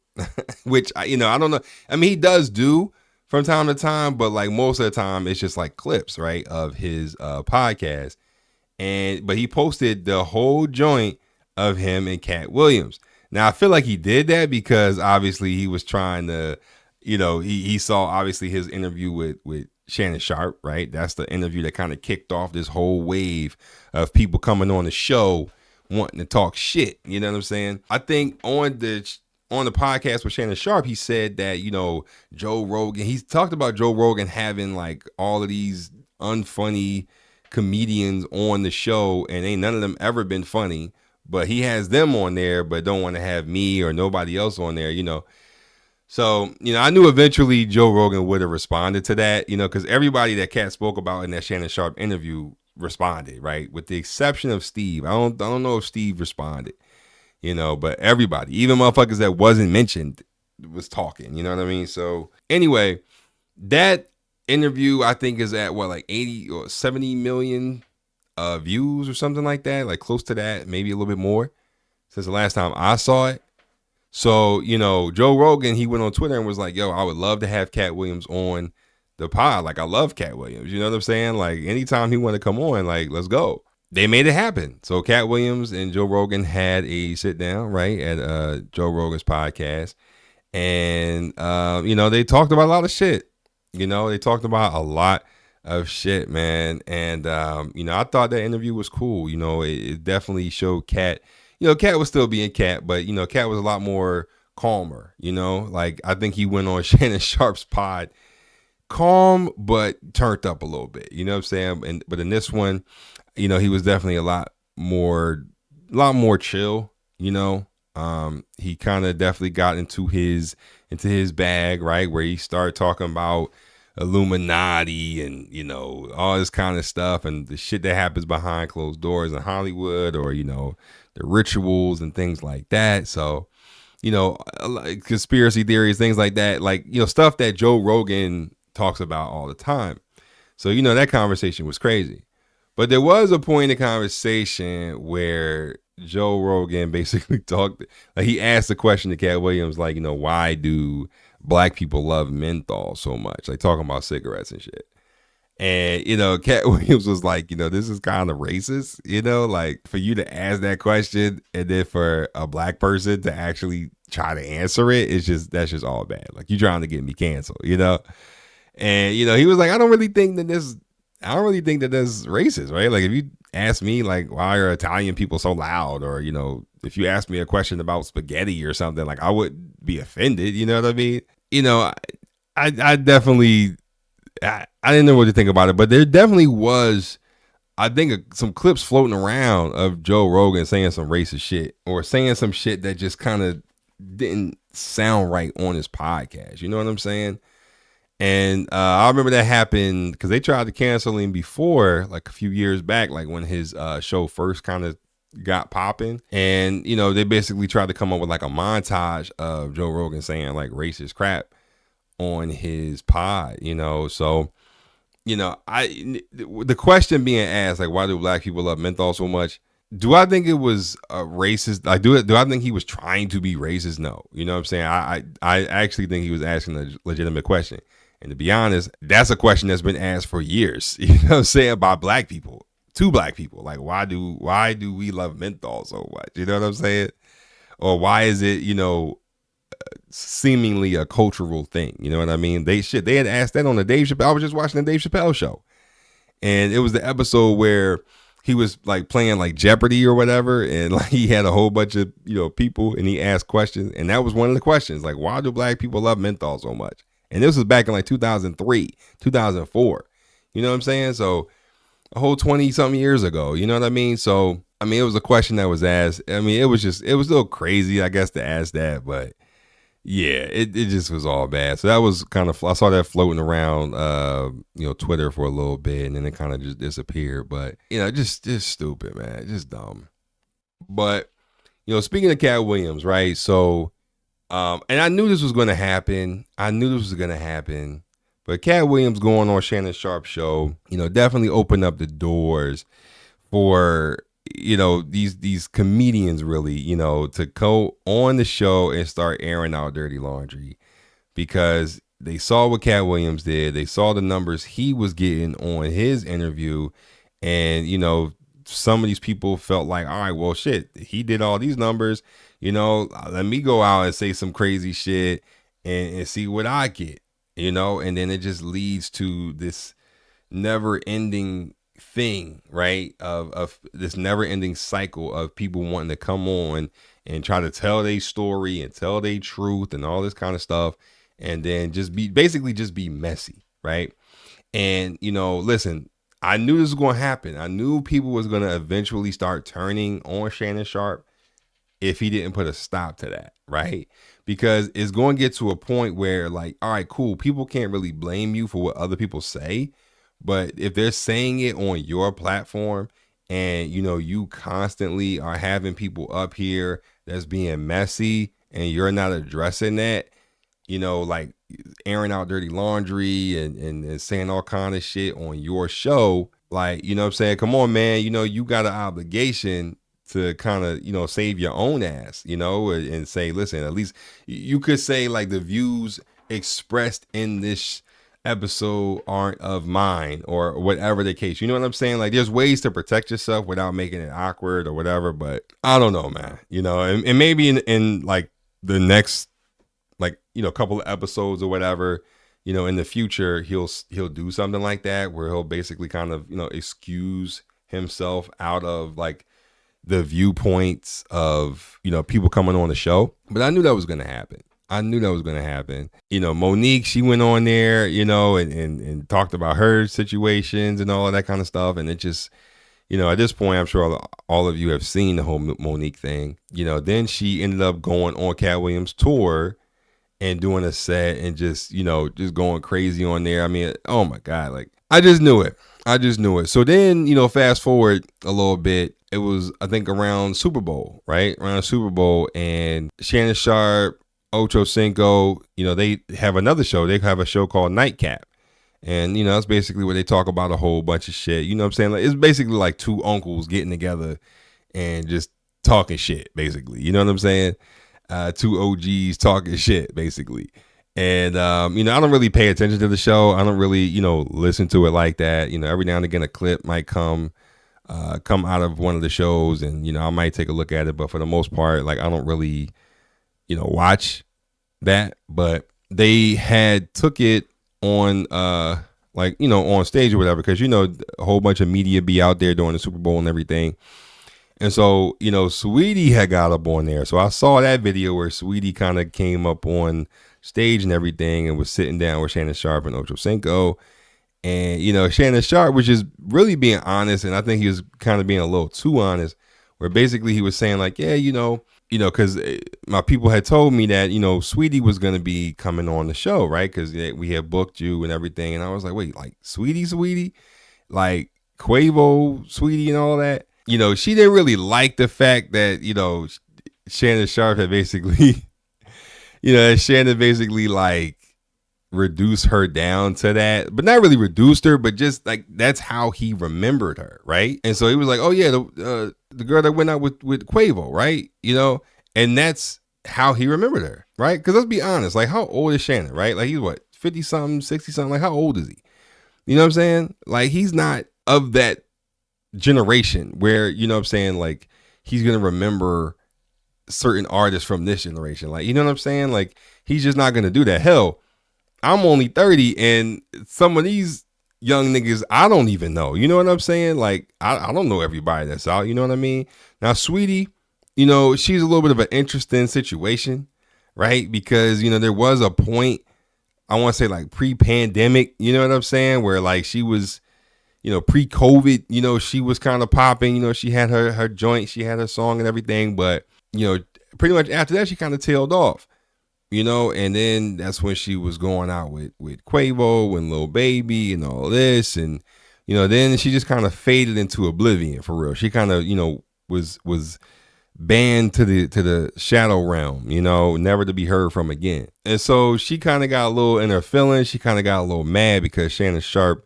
which, you know, I don't know. I mean, he does do from time to time, but like most of the time it's just like clips, right, of his podcast. But he posted the whole joint of him and Cat Williams. Now, I feel like he did that because obviously he was trying to, you know, he saw obviously his interview with Shannon Sharpe, right? That's the interview that kind of kicked off this whole wave of people coming on the show wanting to talk shit. You know what I'm saying? I think on the podcast with Shannon Sharpe, he said that, you know, Joe Rogan, he talked about Joe Rogan having like all of these unfunny comedians on the show, and ain't none of them ever been funny. But he has them on there, but don't want to have me or nobody else on there, you know. So, you know, I knew eventually Joe Rogan would have responded to that, you know, because everybody that Cat spoke about in that Shannon Sharpe interview responded, right? With the exception of Steve. I don't know if Steve responded, you know, but everybody, even motherfuckers that wasn't mentioned, was talking, you know what I mean? So anyway, that interview I think is at what, like 80 or 70 million views or something like that, like close to that, maybe a little bit more since the last time I saw it. So, Joe Rogan, he went on Twitter and was like, yo, I would love to have Cat Williams on the pod. Like, I love Cat Williams. You know what I'm saying? Like, anytime he want to come on, like, let's go. They made it happen. So Cat Williams and Joe Rogan had a sit down, right, at Joe Rogan's podcast. And, they talked about a lot of shit. They talked about a lot of shit, man. And, I thought that interview was cool. It definitely showed Cat. Cat was still being Cat, but, Cat was a lot more calmer, like I think he went on Shannon Sharp's pod calm, but turned up a little bit, you know what I'm saying? But in this one, he was definitely a lot more chill, he kind of definitely got into his bag, right? Where he started talking about Illuminati and, all this kind of stuff and the shit that happens behind closed doors in Hollywood, or, the rituals and things like that. So, like conspiracy theories, things like that, like, stuff that Joe Rogan talks about all the time. So, that conversation was crazy. But there was a point in the conversation where Joe Rogan basically talked, like he asked the question to Cat Williams, like, why do black people love menthol so much? Like talking about cigarettes and shit. And, Cat Williams was like, this is kind of racist, like for you to ask that question and then for a black person to actually try to answer it, that's just all bad. Like you trying to get me canceled, And, he was like, I don't really think that that's racist, right? Like if you ask me like, why are Italian people so loud? Or, if you ask me a question about spaghetti or something, like I would be offended, you know what I mean? I definitely, I didn't know what to think about it, but there definitely was, I think, some clips floating around of Joe Rogan saying some racist shit or saying some shit that just kind of didn't sound right on his podcast. You know what I'm saying? And I remember that happened because they tried to cancel him before, like a few years back, like when his show first kind of got popping. And, they basically tried to come up with like a montage of Joe Rogan saying like racist crap on his pod, So, the question being asked, like, why do black people love menthol so much? Do I think it was racist? Like, do I think he was trying to be racist? No. You know what I'm saying? I actually think he was asking a legitimate question. And to be honest, that's a question that's been asked for years, you know what I'm saying, by black people, to black people. Like, why do we love menthol so much? You know what I'm saying? Or why is it, seemingly a cultural thing? You know what I mean? They had asked that on the Dave Chappelle. I was just watching the Dave Chappelle show. And it was the episode where he was like playing like Jeopardy or whatever. And like he had a whole bunch of, people and he asked questions. And that was one of the questions. Like, why do black people love menthol so much? And this was back in like 2003, 2004. You know what I'm saying? So a whole 20 something years ago. You know what I mean? So, I mean, it was a question that was asked. I mean, it was a little crazy, I guess, to ask that. But yeah, it just was all bad. So that was kind of, I saw that floating around, Twitter for a little bit, and then it kind of just disappeared. But, just stupid, man. Just dumb. But, speaking of Cat Williams, right? So, and I knew this was going to happen. But Cat Williams going on Shannon Sharp's show, definitely opened up the doors for, these comedians really, to go on the show and start airing out dirty laundry, because they saw what Cat Williams did. They saw the numbers he was getting on his interview. And, some of these people felt like, all right, well, shit, he did all these numbers, let me go out and say some crazy shit and see what I get, and then it just leads to this never ending thing, right? Of this never ending cycle of people wanting to come on and try to tell their story and tell their truth and all this kind of stuff. And then just be messy. Right. And, listen, I knew this was going to happen. I knew people was going to eventually start turning on Shannon Sharp if he didn't put a stop to that, right? Because it's going to get to a point where, like, all right, cool, people can't really blame you for what other people say, but if they're saying it on your platform and, you constantly are having people up here that's being messy and you're not addressing that, like airing out dirty laundry and saying all kind of shit on your show, Like, you know what I'm saying? Come on, man. You know, you got an obligation to kind of, you know, save your own ass, you know, and say, listen, at least you could say like the views expressed in this episode aren't of mine or whatever the case. You know what I'm saying? Like there's ways to protect yourself without making it awkward or whatever. But I don't know, man. You know, and maybe in like the next, like, you know, couple of episodes or whatever, you know, in the future, he'll do something like that where he'll basically kind of, you know, excuse himself out of like the viewpoints of, you know, people coming on the show. But I knew that was going to happen. You know, Monique, she went on there, you know, and talked about her situations and all of that kind of stuff. And it just, you know, at this point, I'm sure all of you have seen the whole Monique thing. You know, then she ended up going on Cat Williams' tour and doing a set and just, you know, just going crazy on there. I mean, oh my God, like I just knew it. So then, you know, fast forward a little bit, it was, I think, around Super Bowl, right? Around Super Bowl, and Shannon Sharp, Ocho Cinco, you know, they have another show. They have a show called Nightcap. And, you know, that's basically where they talk about a whole bunch of shit. You know what I'm saying? Like, it's basically like two uncles getting together and just talking shit, basically. You know what I'm saying? Two OGs talking shit, basically. And, you know, I don't really pay attention to the show. I don't really, you know, listen to it like that. You know, every now and again, a clip might come out of one of the shows and, you know, I might take a look at it. But for the most part, like, I don't really, you know, watch that. But they had took it on, like, you know, on stage or whatever, because, you know, a whole bunch of media be out there during the Super Bowl and everything. And so, you know, Sweetie had got up on there. So I saw that video where Sweetie kind of came up on stage and everything and was sitting down with Shannon Sharp and Ocho Cinco. And, you know, Shannon Sharp was just really being honest. And I think he was kind of being a little too honest, where basically he was saying like, yeah, you know, because my people had told me that, you know, Sweetie was going to be coming on the show, right? Because we had booked you and everything. And I was like, wait, like Sweetie, like Quavo, Sweetie and all that. You know, she didn't really like the fact that, you know, Shannon Sharp had basically, you know, Shannon basically like reduced her down to that, but not really reduced her, but just like that's how he remembered her, right? And so he was like, oh yeah, the girl that went out with Quavo, right? You know, and that's how he remembered her, right? Because let's be honest, like how old is Shannon, right? Like he's what, 50 something, 60 something, like how old is he? You know what I'm saying? Like he's not of that generation where, you know what I'm saying, like he's gonna remember certain artists from this generation, like, you know what I'm saying, like he's just not gonna do that. Hell, I'm only 30 and some of these young niggas I don't even know, you know what I'm saying, like I don't know everybody that's out, you know what I mean. Now Sweetie, you know, she's a little bit of an interesting situation, right? Because, you know, there was a point, I want to say like pre-pandemic, you know what I'm saying, where like she was, you know, pre-COVID, you know, she was kind of popping, you know, she had her joint, she had her song and everything, but, you know, pretty much after that, she kind of tailed off, you know, and then that's when she was going out with Quavo and Lil Baby and all this. And, you know, then she just kind of faded into oblivion for real. She kind of, you know, was banned to the shadow realm, you know, never to be heard from again. And so she kind of got a little in her feelings. She kind of got a little mad because Shannon Sharp,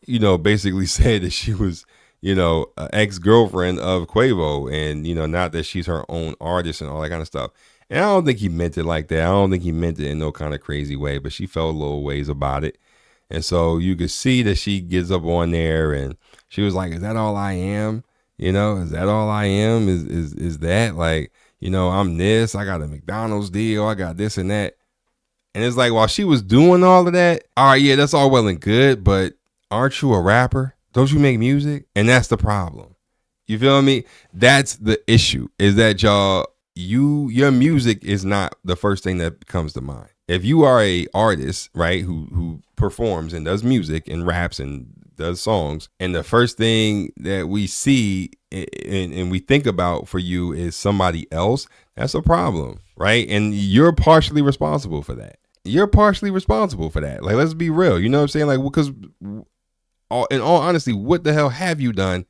you know, basically said that she was, you know, an ex-girlfriend of Quavo, and, you know, not that she's her own artist and all that kind of stuff. And I don't think he meant it like that. I don't think he meant it in no kind of crazy way, but she felt a little ways about it. And so you could see that she gets up on there and she was like, is that all I am? You know, is that all I am? Is that like, you know, I'm this, I got a McDonald's deal, I got this and that. And it's like, while she was doing all of that, all right, yeah, that's all well and good, but aren't you a rapper? Don't you make music? And that's the problem. You feel me? That's the issue, is that your music is not the first thing that comes to mind. If you are a artist, right, who performs and does music and raps and does songs, and the first thing that we see and we think about for you is somebody else, that's a problem, right? And you're partially responsible for that. Like, let's be real. You know what I'm saying? Like, because in all honesty, what the hell have you done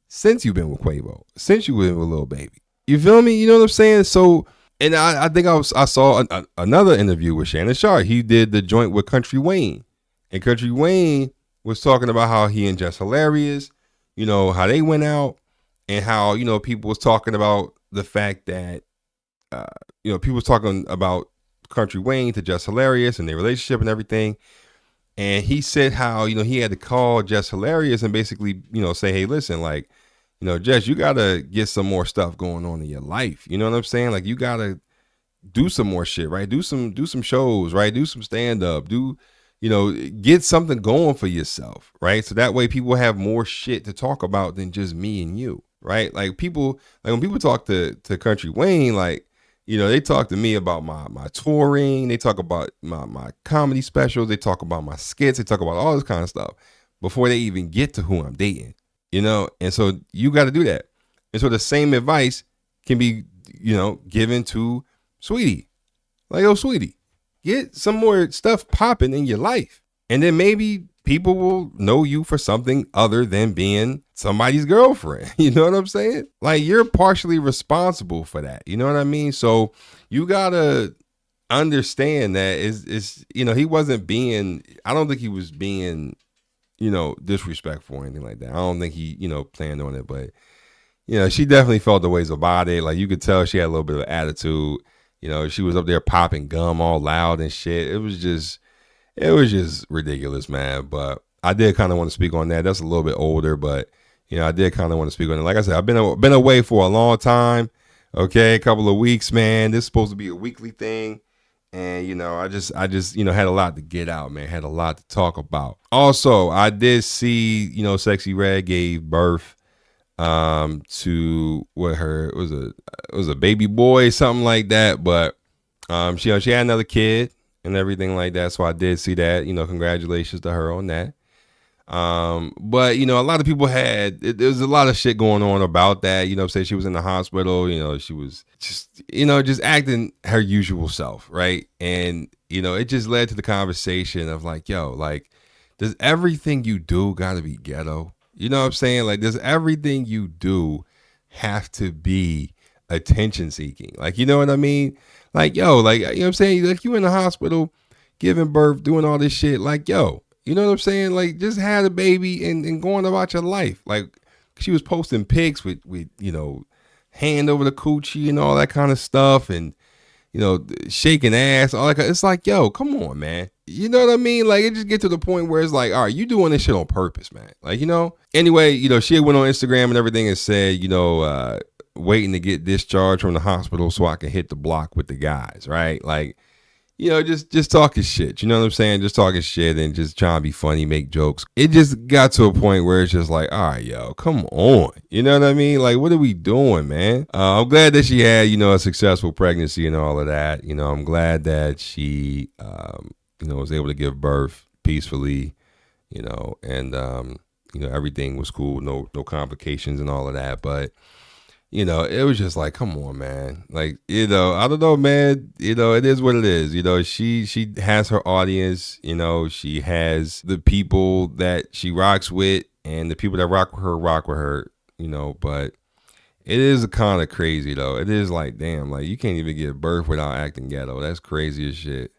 since you've been with Quavo? Since you've been with Lil Baby? You feel me? You know what I'm saying? So, and I think I saw another interview with Shannon Sharp. He did the joint with Country Wayne. And Country Wayne, was talking about how he and Jess Hilarious, how they went out, and how, people was talking about the fact that, people was talking about Country Wayne to Jess Hilarious and their relationship and everything. And he said how, he had to call Jess Hilarious and basically, say, hey, listen, like, Jess, you got to get some more stuff going on in your life. You know what I'm saying? Like, you got to do some more shit, right? Do some shows, right? Do some stand up, get something going for yourself, right? So that way people have more shit to talk about than just me and you, right? Like when people talk to Country Wayne, like, they talk to me about my touring. They talk about my comedy specials. They talk about my skits. They talk about all this kind of stuff before they even get to who I'm dating, And so you got to do that. And so the same advice can be, given to Sweetie. Like, yo, Sweetie, get some more stuff popping in your life. And then maybe people will know you for something other than being somebody's girlfriend. You know what I'm saying? Like, you're partially responsible for that. You know what I mean? So you gotta understand that it's he wasn't being, I don't think he was being, disrespectful or anything like that. I don't think he, planned on it, but she definitely felt the ways about it. Like, you could tell she had a little bit of attitude. She was up there popping gum all loud and shit. It was just ridiculous, man. But I did kind of want to speak on that. That's a little bit older, but I did kind of want to speak on it. Like I said, I've been away for a long time. Okay, a couple of weeks, man. This is supposed to be a weekly thing, and I just had a lot to get out, man. Had a lot to talk about. Also, I did see Sexy Red gave birth to it was a baby boy, something like that. But she had another kid and everything like that. So I did see that. Congratulations to her on that. But a lot of people there's a lot of shit going on about that. Say she was in the hospital. She was just acting her usual self, right? And it just led to the conversation of like, yo, like, does everything you do gotta be ghetto? You know what I'm saying? Like, does everything you do have to be attention seeking? Like, you know what I mean? Like, yo, like, you know what I'm saying? Like, you in the hospital giving birth, doing all this shit. Like, yo, you know what I'm saying? Like, just had a baby and going about your life. Like, she was posting pics with hand over the coochie and all that kind of stuff, and shaking ass, all that. It's like, yo, come on, man. You know what I mean? Like, it just get to the point where it's like, all right, you doing this shit on purpose, man. Like, Anyway, she went on Instagram and everything and said, waiting to get discharged from the hospital so I can hit the block with the guys, right? Like, just talking shit. You know what I'm saying? Just talking shit and just trying to be funny, make jokes. It just got to a point where it's just like, all right, yo, come on. You know what I mean? Like, what are we doing, man? I'm glad that she had, a successful pregnancy and all of that. I'm glad that she, was able to give birth peacefully, and, everything was cool. No complications and all of that. But, it was just like, come on, man. Like, I don't know, man. It is what it is. She has her audience. She has the people that she rocks with, and the people that rock with her. But it is kind of crazy though. It is like, damn, like, you can't even give birth without acting ghetto. That's crazy as shit.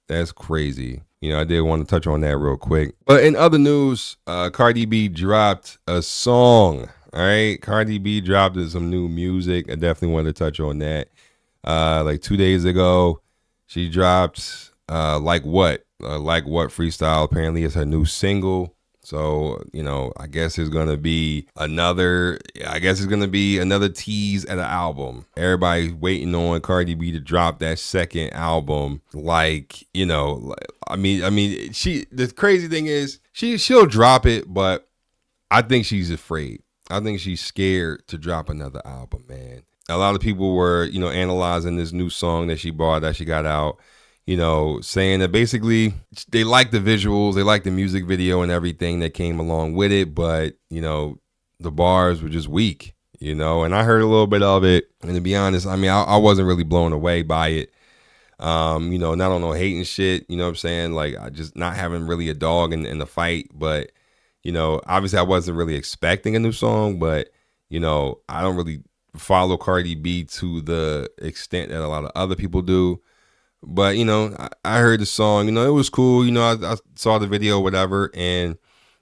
That's crazy. I did want to touch on that real quick. But in other news, Cardi B dropped a song. All right, Cardi B dropped some new music. I definitely wanted to touch on that. Like 2 days ago, she dropped Like What freestyle. Apparently, it's her new single. So, I guess it's gonna be another tease at an album. Everybody waiting on Cardi B to drop that second album. Like, I mean, the crazy thing is she'll drop it, but I think she's afraid. I think she's scared to drop another album, man. A lot of people were, analyzing this new song that she got out, saying that basically they like the visuals, they like the music video and everything that came along with it, but, the bars were just weak, and I heard a little bit of it. And to be honest, I mean, I wasn't really blown away by it. Not on no hating shit, you know what I'm saying? Like, I just not having really a dog in the fight, but obviously I wasn't really expecting a new song, but, I don't really follow Cardi B to the extent that a lot of other people do. But, I heard the song, it was cool. I saw the video, whatever. And,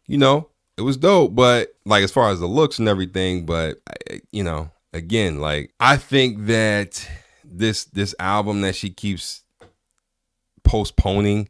you know, it was dope. But like as far as the looks and everything, but you know, again, like I think that this album that she keeps postponing,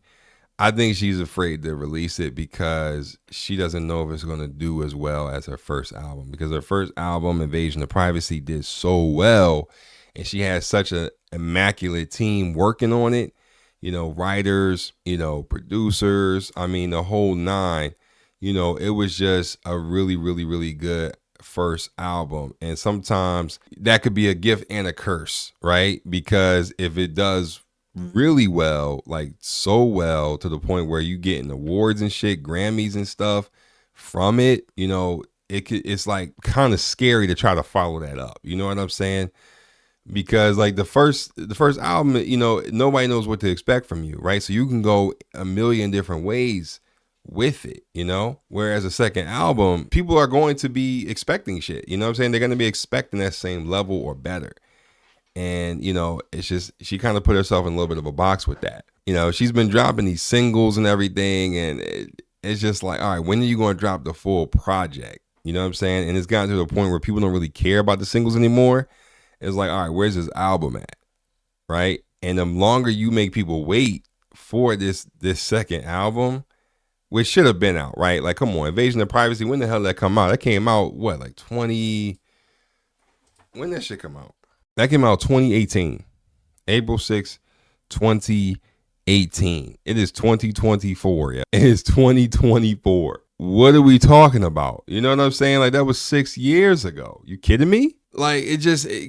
I think she's afraid to release it because she doesn't know if it's going to do as well as her first album. Because her first album, Invasion of Privacy, did so well, and she had such an immaculate team working on it. You know, writers, you know, producers. I mean, the whole nine. You know, it was just a really, really, really good first album. And sometimes that could be a gift and a curse, right? Because if it does really well, like so well to the point where you getting awards and shit, Grammys and stuff from it, you know, it's like kind of scary to try to follow that up. You know what I'm saying? Because like the first album, you know, nobody knows what to expect from you, right? So you can go a million different ways with it, you know? Whereas a second album, people are going to be expecting shit. You know what I'm saying? They're going to be expecting that same level or better. And, you know, it's just, she kind of put herself in a little bit of a box with that. You know, she's been dropping these singles and everything. And it's just like, all right, when are you going to drop the full project? You know what I'm saying? And it's gotten to the point where people don't really care about the singles anymore. It's like, all right, where's this album at? Right? And the longer you make people wait for this second album, which should have been out, right? Like, come on, Invasion of Privacy, when the hell did that come out? That came out, what, like when did that shit come out? That came out 2018, April 6, 2018. It is 2024. Yeah, it is 2024. What are we talking about? You know what I'm saying? Like that was 6 years ago. You kidding me? Like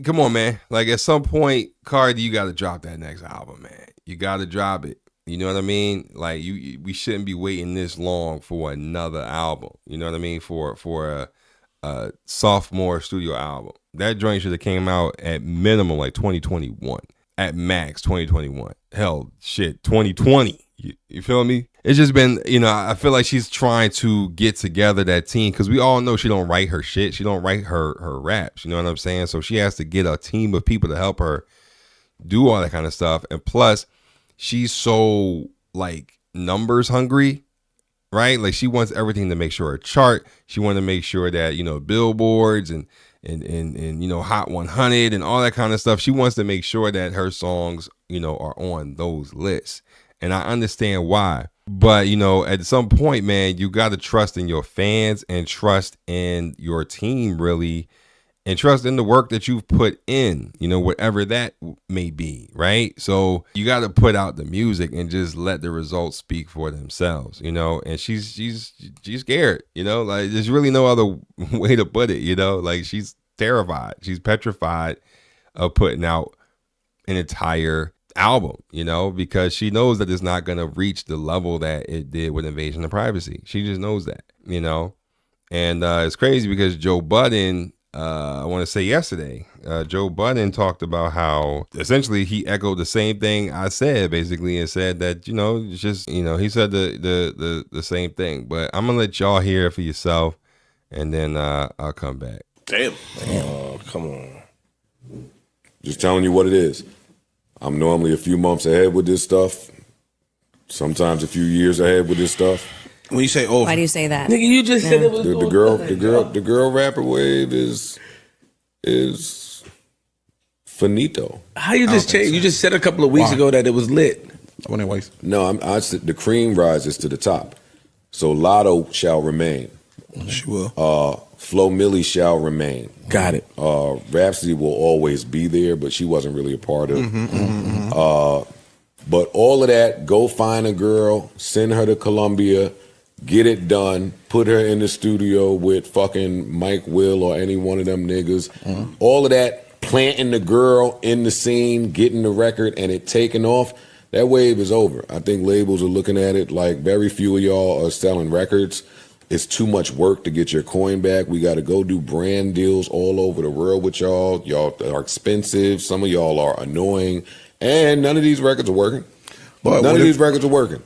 come on, man. Like at some point, Cardi, you got to drop that next album, man. You got to drop it. You know what I mean? Like we shouldn't be waiting this long for another album. You know what I mean? For a sophomore studio album. That joint should have came out at minimum like 2021. At max 2021. Hell, shit, 2020. You feel me? It's just been, you know, I feel like she's trying to get together that team because we all know she don't write her shit. She don't write her raps. You know what I'm saying? So she has to get a team of people to help her do all that kind of stuff. And plus, she's so like numbers hungry. Right? Like she wants everything to make sure a chart. She wanted to make sure that, you know, billboards and you know, Hot 100 and all that kind of stuff. She wants to make sure that her songs, you know, are on those lists. And I understand why. But, you know, at some point, man, you got to trust in your fans and trust in your team, really. And trust in the work that you've put in, you know, whatever that may be, right? So you got to put out the music and just let the results speak for themselves, you know. And she's scared, you know. Like there's really no other way to put it, you know. Like she's terrified, she's petrified of putting out an entire album, you know, because she knows that it's not gonna reach the level that it did with Invasion of Privacy. She just knows that, you know. And it's crazy because Joe Budden. I want to say yesterday, Joe Budden talked about how essentially he echoed the same thing I said, basically, and said that, you know, it's just, you know, he said the same thing. But I'm gonna let y'all hear it for yourself, and then I'll come back. Damn. Come on. Just telling you what it is. I'm normally a few months ahead with this stuff. Sometimes a few years ahead with this stuff. When you say over, why do you say that? nigga, you just said it was the girl rapper wave is finito. How you just changed? You just said a couple of weeks ago that it was lit. I wouldn't waste. No, I said the cream rises to the top. So Lotto shall remain. She will. Flo Milli shall remain. Got it. Rhapsody will always be there, but she wasn't really a part of it. But all of that, go find a girl, send her to Columbia, get it done, put her in the studio with fucking Mike Will or any one of them niggas. All of that, planting the girl in the scene, getting the record, and it taking off. That wave is over. I think labels are looking at it like very few of y'all are selling records. It's too much work to get your coin back. We got to go do brand deals all over the world with y'all. Y'all are expensive. Some of y'all are annoying. And none of these records are working. But none of these records are working.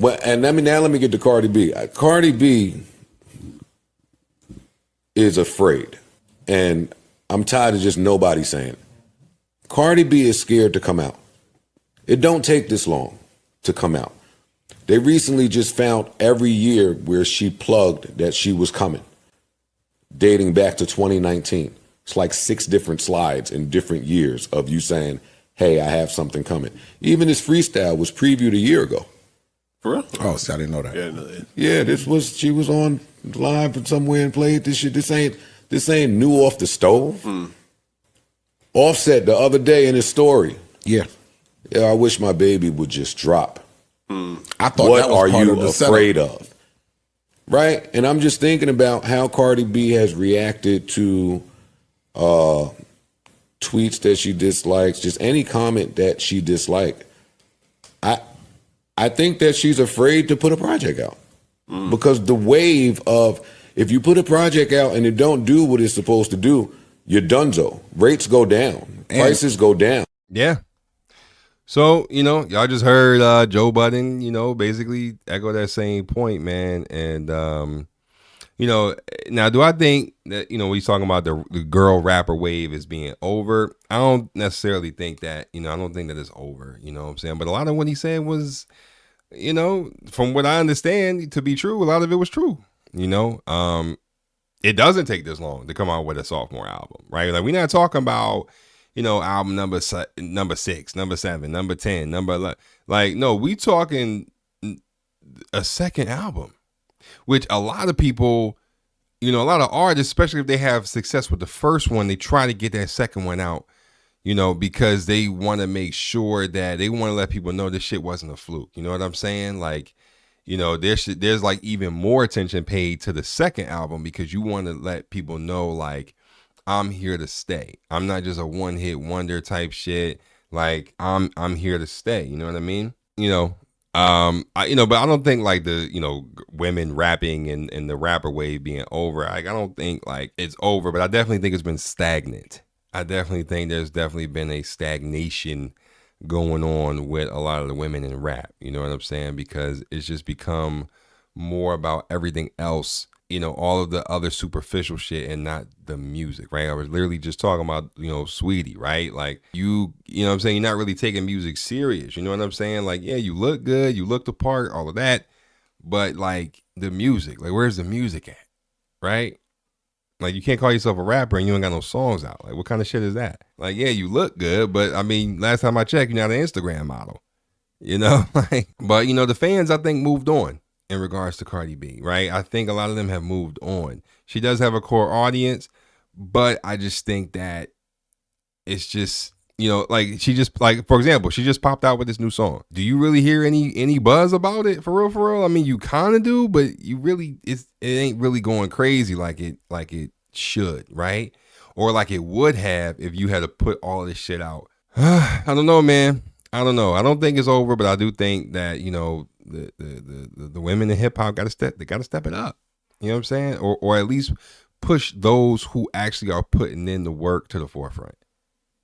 And let me get to Cardi B. Cardi B is afraid. And I'm tired of just nobody saying it. Cardi B is scared to come out. It don't take this long to come out. They recently just found every year where she plugged that she was coming, dating back to 2019. It's like 6 different slides in different years of you saying, hey, I have something coming. Even this freestyle was previewed a year ago. For real? Oh, see, I didn't know that. Yeah, no, it- Yeah, she was on live from somewhere and played this shit. This ain't new off the stove. Offset the other day in his story. Yeah. Yeah, I wish my baby would just drop. I thought What that was are part you of the afraid setup. of? Right? And I'm just thinking about how Cardi B has reacted to tweets that she dislikes, just any comment that she disliked. I think that she's afraid to put a project out. Because the wave of, if you put a project out and it don't do what it's supposed to do, you're donezo. Rates go down. Prices go down. Yeah. So, y'all just heard Joe Budden, basically echo that same point, man. And, now do I think that, when he's talking about the girl rapper wave is being over, I don't necessarily think that, I don't think that it's over, you know what I'm saying? But a lot of what he said was, from what I understand to be true, a lot of it was true, it doesn't take this long to come out with a sophomore album, right? Like, we're not talking about, album number 6, number 7, number 10, number 11. Like, no, we talking a second album, which a lot of people, a lot of artists, especially if they have success with the first one, they try to get that second one out, because they want to make sure that they want to let people know this shit wasn't a fluke. You know what I'm saying? Like, there's like even more attention paid to the second album because you want to let people know, like, I'm here to stay. I'm not just a one-hit wonder type shit. Like, I'm here to stay. You know what I mean? But I don't think like the, women rapping and the rapper wave being over. Like, I don't think like it's over, but I definitely think it's been stagnant. I definitely think there's definitely been a stagnation going on with a lot of the women in rap. You know what I'm saying? Because it's just become more about everything else, all of the other superficial shit and not the music, right? I was literally just talking about, Sweetie, right? Like, you know what I'm saying? You're not really taking music serious. You know what I'm saying? Like, yeah, you look good, you look the part, all of that. But like the music, like, where's the music at? Right? Like, you can't call yourself a rapper and you ain't got no songs out. Like, what kind of shit is that? Like, yeah, you look good, but I mean, last time I checked, you're not an Instagram model, like, but the fans, I think, moved on in regards to Cardi B, right? I think a lot of them have moved on. She does have a core audience, but I just think that it's just, like, she just, like, for example, she just popped out with this new song. Do you really hear any buzz about it? For real? I mean, you kind of do, but you really, it ain't really going crazy like it should, right? Or like it would have if you had to put all this shit out. I don't know, man. I don't know. I don't think it's over, but I do think that, the women in hip hop got to step it up. You know what I'm saying? Or at least push those who actually are putting in the work to the forefront.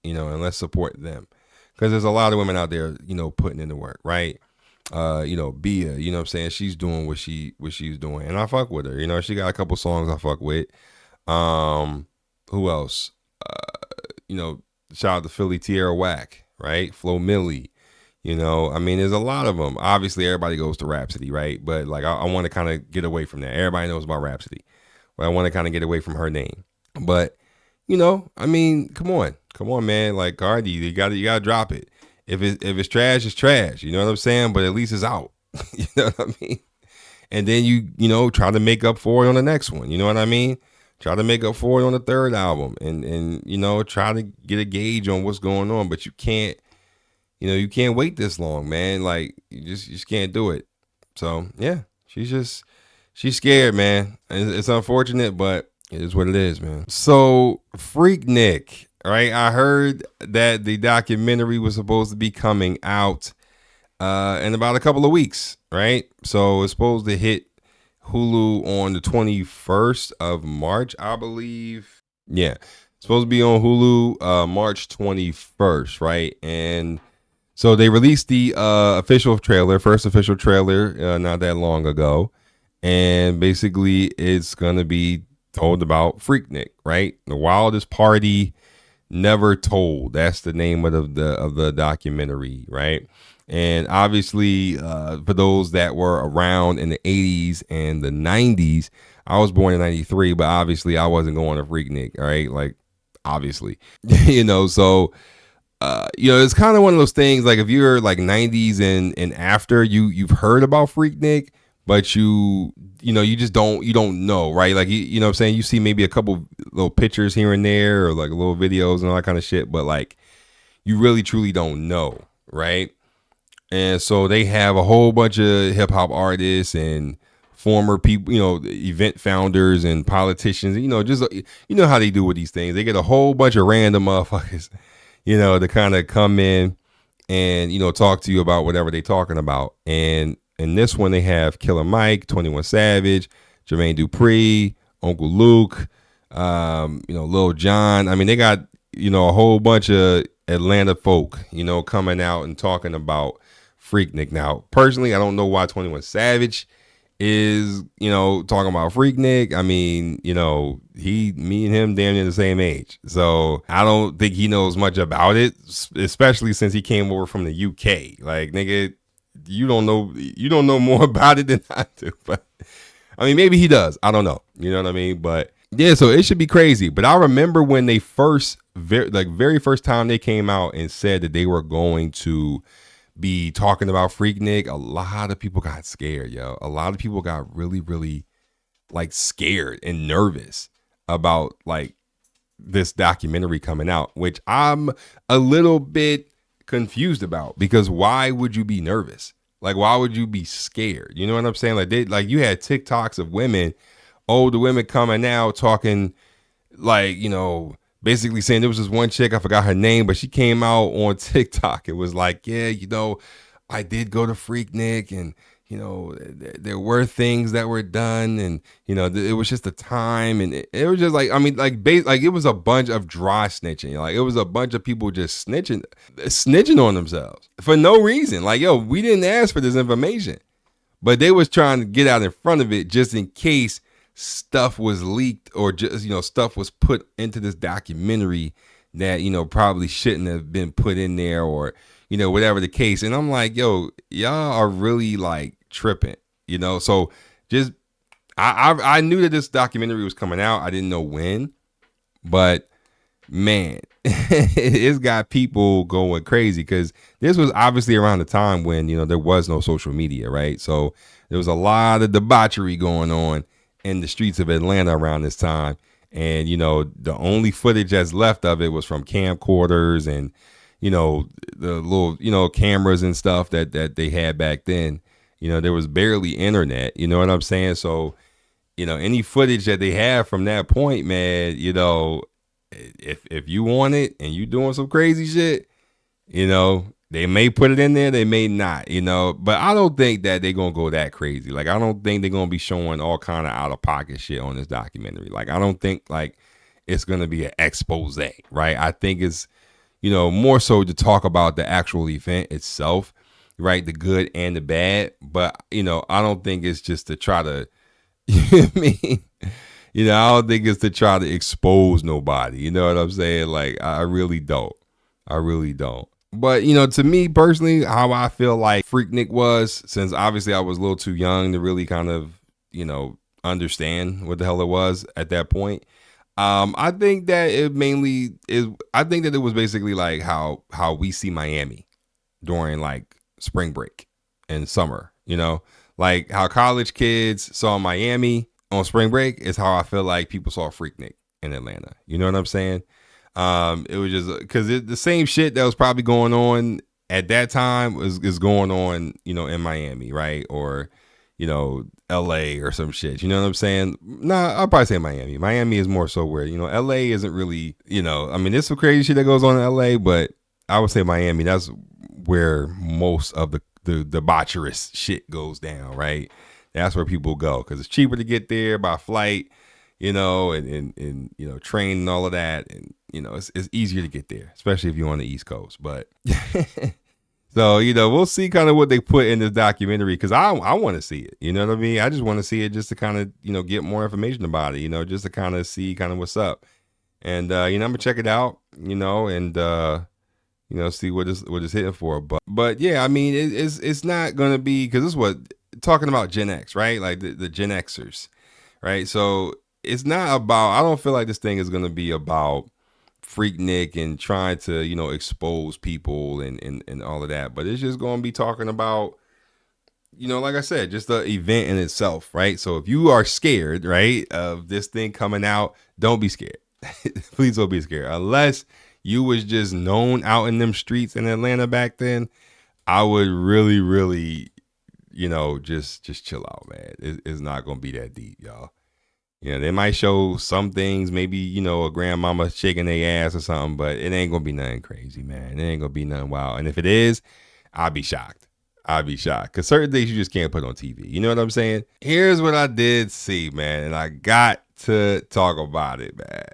And let's support them. Because there's a lot of women out there, putting in the work, right? Bia, you know what I'm saying? She's doing what she's doing. And I fuck with her. She got a couple songs I fuck with. Who else? Shout out to Philly Tierra Whack, right? Flo Milli. I mean, there's a lot of them. Obviously, everybody goes to Rhapsody, right? But like, I want to kind of get away from that. Everybody knows about Rhapsody, but I want to kind of get away from her name. But I mean, come on, man. Like, Cardi, you gotta drop it. If it's trash, it's trash. You know what I'm saying? But at least it's out. You know what I mean? And then you try to make up for it on the next one. You know what I mean? Try to make up for it on the third album, and try to get a gauge on what's going on. But you can't. You can't wait this long, man. Like, you just can't do it. So yeah, she's scared, man. It's unfortunate, but it is what it is, man. So Freaknik, right? I heard that the documentary was supposed to be coming out in about a couple of weeks, right? So it's supposed to hit Hulu on the 21st of March, I believe. Yeah, it's supposed to be on Hulu March 21st, right? And so they released the first official trailer not that long ago. And basically it's going to be told about Freaknik, right? The wildest party Never Told. That's the name of the documentary, right? And obviously, for those that were around in the 80s and the 90s, I was born in 93, but obviously I wasn't going to Freaknik, all right? Like, obviously, so, it's kind of one of those things, like if you're like 90s and after, you've heard about Freaknik, but you just don't know, right? Like, you know what I'm saying? You see maybe a couple little pictures here and there or like little videos and all that kind of shit, but like you really truly don't know, right? And so they have a whole bunch of hip hop artists and former people, event founders and politicians, just, how they do with these things. They get a whole bunch of random motherfuckers, to kind of come in and, talk to you about whatever they're talking about. And in this one, they have Killer Mike, 21 Savage, Jermaine Dupri, Uncle Luke, Lil Jon. I mean, they got, a whole bunch of Atlanta folk, coming out and talking about Freaknik. Now, personally, I don't know why 21 Savage is, talking about Freaknik. I mean, me and him damn near the same age. So I don't think he knows much about it, especially since he came over from the UK. Like, nigga, you don't know more about it than I do. But I mean, maybe he does. I don't know. You know what I mean? But yeah, so it should be crazy. But I remember when they very first time they came out and said that they were going to be talking about Freaknik, a lot of people got scared, yo. A lot of people got really, really like scared and nervous about like this documentary coming out, which I'm a little bit confused about, because why would you be nervous? Like, why would you be scared? You know what I'm saying? Like you had TikToks of women, older women coming out talking like, basically saying there was this one chick, I forgot her name, but she came out on TikTok. It was like, yeah, I did go to Freaknik, and, there were things that were done, and, it was just a time. And it was just like, I mean, like it was a bunch of dry snitching. Like, it was a bunch of people just snitching on themselves for no reason. Like, yo, we didn't ask for this information, but they was trying to get out in front of it just in case stuff was leaked, or just, stuff was put into this documentary that, probably shouldn't have been put in there, or, whatever the case. And I'm like, yo, y'all are really like tripping, so just, I knew that this documentary was coming out. I didn't know when, but man, it's got people going crazy, because this was obviously around the time when, there was no social media, right? So there was a lot of debauchery going on in the streets of Atlanta around this time. And, the only footage that's left of it was from camcorders and, the little, cameras and stuff that they had back then. There was barely internet, you know what I'm saying? So, any footage that they have from that point, man, if you want it and you doing some crazy shit, they may put it in there, they may not, but I don't think that they're going to go that crazy. Like, I don't think they're going to be showing all kind of out of pocket shit on this documentary. Like, I don't think like it's going to be an expose, right? I think it's, more so to talk about the actual event itself, right? The good and the bad. But, I don't think it's just to try to, you know what I mean? I don't think it's to try to expose nobody. You know what I'm saying? Like, I really don't. But, to me personally, how I feel like Freaknik was, since obviously I was a little too young to really kind of, understand what the hell it was at that point. I think that it mainly is, I think that it was basically like how we see Miami during like spring break and summer, like how college kids saw Miami on spring break is how I feel like people saw Freaknik in Atlanta. You know what I'm saying? It was just because the same shit that was probably going on at that time is going on, in Miami, right? Or, LA or some shit. You know what I'm saying? Nah, I'll probably say Miami. Miami is more so where, LA isn't really, I mean, there's some crazy shit that goes on in LA, but I would say Miami, that's where most of the debaucherous shit goes down, right? That's where people go because it's cheaper to get there by flight, and train and all of that. And, it's easier to get there, especially if you're on the East Coast. But so, we'll see kind of what they put in this documentary, because I want to see it. You know what I mean? I just want to see it just to kind of, get more information about it, just to kind of see kind of what's up. And I'm gonna check it out, and see what it's hitting for. But yeah, I mean, it's not gonna be, because this is what talking about Gen X, right? Like the Gen Xers, right? So it's not about. I don't feel like this thing is gonna be about Freaknik and trying to expose people and all of that. But it's just gonna be talking about, like I said, just the event in itself, right? So if you are scared, right, of this thing coming out, don't be scared. Please don't be scared. Unless you was just known out in them streets in Atlanta back then, I would really, really, just chill out, man. It's not gonna be that deep, y'all. They might show some things, maybe, a grandmama shaking their ass or something, but it ain't gonna be nothing crazy, man. It ain't gonna be nothing wild. And if it is, I'll be shocked. Because certain things you just can't put on TV. You know what I'm saying? Here's what I did see, man, and I got to talk about it, man.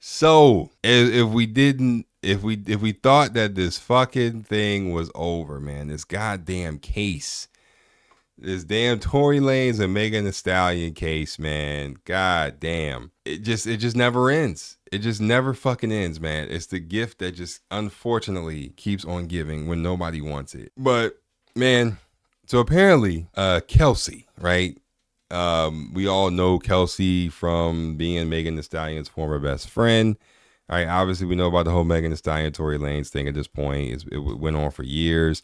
So if we thought that this fucking thing was over, man, this goddamn case, this damn Tory Lanez and Megan Thee Stallion case, man, god damn, it just never ends. It just never fucking ends, man. It's the gift that just unfortunately keeps on giving when nobody wants it. But man, so apparently Kelsey, right? We all know Kelsey from being Megan Thee Stallion's former best friend. All right, obviously we know about the whole Megan Thee Stallion Tory Lanez thing at this point. It went on for years,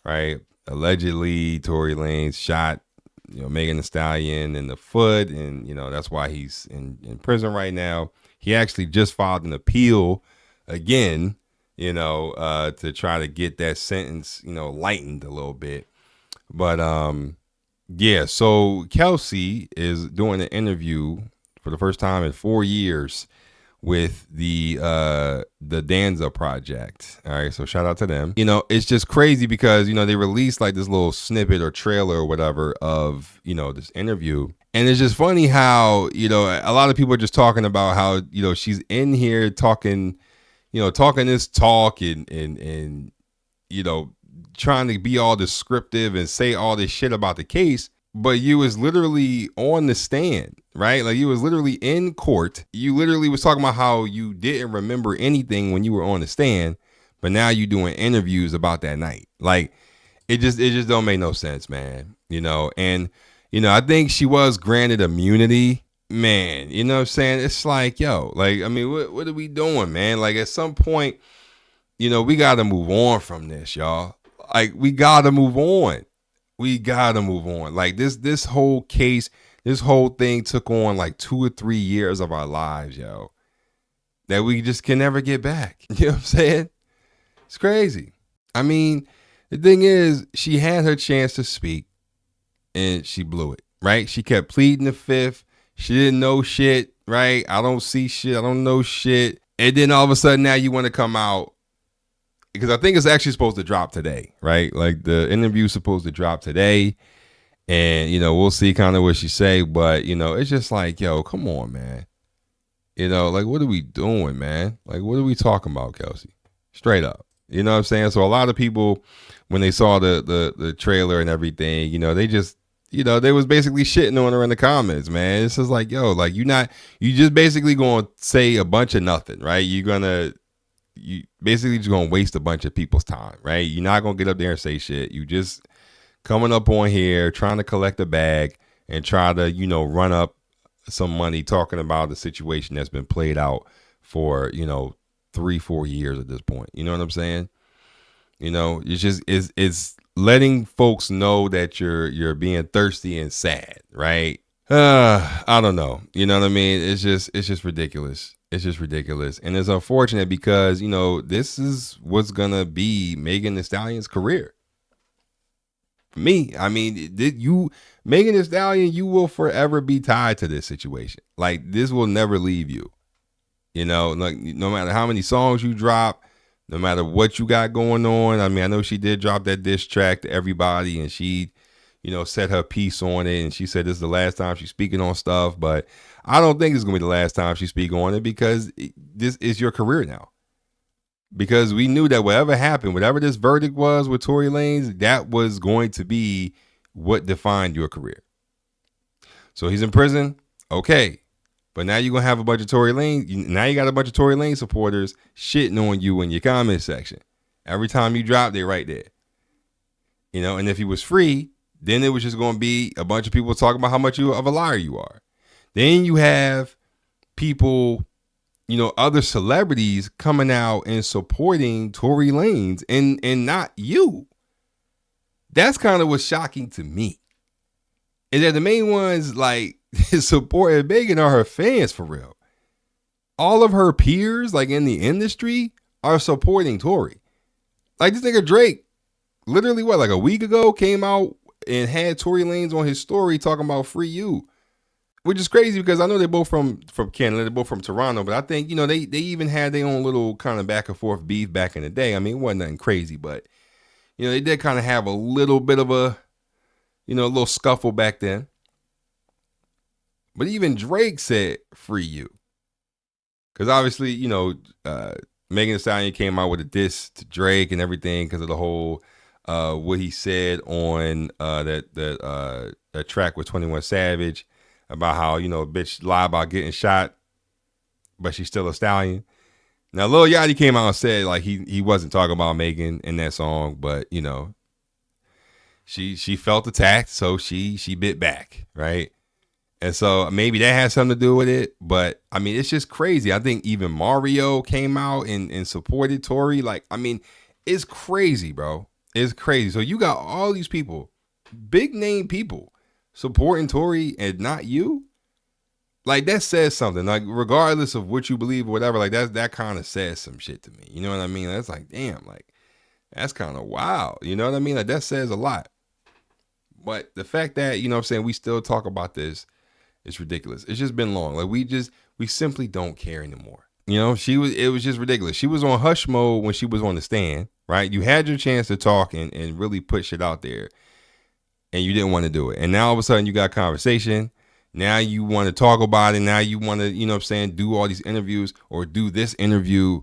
right? Allegedly, Tory Lanez shot Megan Thee Stallion in the foot, and that's why he's in prison right now. He actually just filed an appeal again, to try to get that sentence, lightened a little bit. But yeah, so Kelsey is doing an interview for the first time in 4 years with the Danza Project. All right, so shout out to them. It's just crazy because they released like this little snippet or trailer or whatever of this interview, and it's just funny how a lot of people are just talking about how she's in here talking this talk and trying to be all descriptive and say all this shit about the case, but you was literally on the stand, right? Like you was literally in court. You literally was talking about how you didn't remember anything when you were on the stand, but now you doing interviews about that night. Like it just don't make no sense, man. And I think she was granted immunity, man. You know what I'm saying? It's like, yo, like, I mean, what are we doing, man? Like at some point, we got to move on from this, y'all. Like we got to move on. Like this whole case, this whole thing took on like 2 or 3 years of our lives, yo, that we just can never get back. You know what I'm saying? It's crazy. I mean, the thing is, she had her chance to speak and she blew it, right? She kept pleading the fifth. She didn't know shit, right? I don't see shit. I don't know shit. And then all of a sudden now you want to come out, because I think it's actually supposed to drop today, right? Like the interview's supposed to drop today, and we'll see kind of what she say, but it's just like, yo, come on, man. Like what are we doing, man? Like what are we talking about, Kelsey? Straight up. You know what I'm saying? So a lot of people, when they saw the trailer and everything, they just they was basically shitting on her in the comments, man. It's just like, yo, like you just basically gonna say a bunch of nothing, right? You basically just gonna waste a bunch of people's time, right? You're not gonna get up there and say shit. You just coming up on here trying to collect a bag and try to run up some money talking about the situation that's been played out for 3-4 years at this point. You know what I'm saying? It's just it's letting folks know that you're being thirsty and sad, right? I don't know. You know what I mean? It's just ridiculous. It's just ridiculous. And it's unfortunate because, this is what's going to be Megan Thee Stallion's career. For me, I mean, Megan Thee Stallion, you will forever be tied to this situation. Like, this will never leave you. Like, no matter how many songs you drop, no matter what you got going on. I mean, I know she did drop that diss track to everybody, and she, set her piece on it, and she said this is the last time she's speaking on stuff, but I don't think it's going to be the last time she speak on it, because this is your career now. Because we knew that whatever happened, whatever this verdict was with Tory Lanez, that was going to be what defined your career. So he's in prison. Okay. But now you're going to have a bunch of Tory Lanez. Now you got a bunch of Tory Lanez supporters shitting on you in your comment section. Every time you drop, they right there. You know, and if he was free, then it was just going to be a bunch of people talking about how much of a liar you are. Then you have people, you know, other celebrities coming out and supporting Tory Lanez and not you. That's kind of what's shocking to me. Is that the main ones like supporting Megan are her fans for real. All of her peers, like in the industry, are supporting Tory. Like this nigga Drake, literally what, like a week ago, came out and had Tory Lanez on his story talking about free you. Which is crazy because I know they're both from Canada, they're both from Toronto, but I think, you know, they even had their own little kind of back and forth beef back in the day. I mean, it wasn't nothing crazy, but, you know, they did kind of have a little bit of a, you know, a little scuffle back then. But even Drake said free you. Because obviously, you know, Megan Thee Stallion came out with a diss to Drake and everything because of the whole, what he said on that track with 21 Savage. About how, you know, a bitch lie about getting shot, but she's still a stallion. Now, Lil Yachty came out and said, like, he wasn't talking about Megan in that song, but, you know, she felt attacked, so she bit back, right? And so maybe that has something to do with it, but, I mean, it's just crazy. I think even Mario came out and supported Tory. Like, I mean, it's crazy, bro. It's crazy. So you got all these people, big name people, supporting Tory and not you. Like that says something. Like regardless of what you believe or whatever, like that kind of says some shit to me. You know what I mean? That's like, damn, like that's kind of wild. You know what I mean? Like that says a lot. But the fact that, you know what I'm saying, we still talk about this, it's ridiculous. It's just been long. Like we simply don't care anymore. You know, it was just ridiculous. She was on hush mode when she was on the stand, right? You had your chance to talk and really put shit out there. And you didn't want to do it. And now all of a sudden you got conversation. Now you want to talk about it. Now you want to, you know what I'm saying, do all these interviews or do this interview.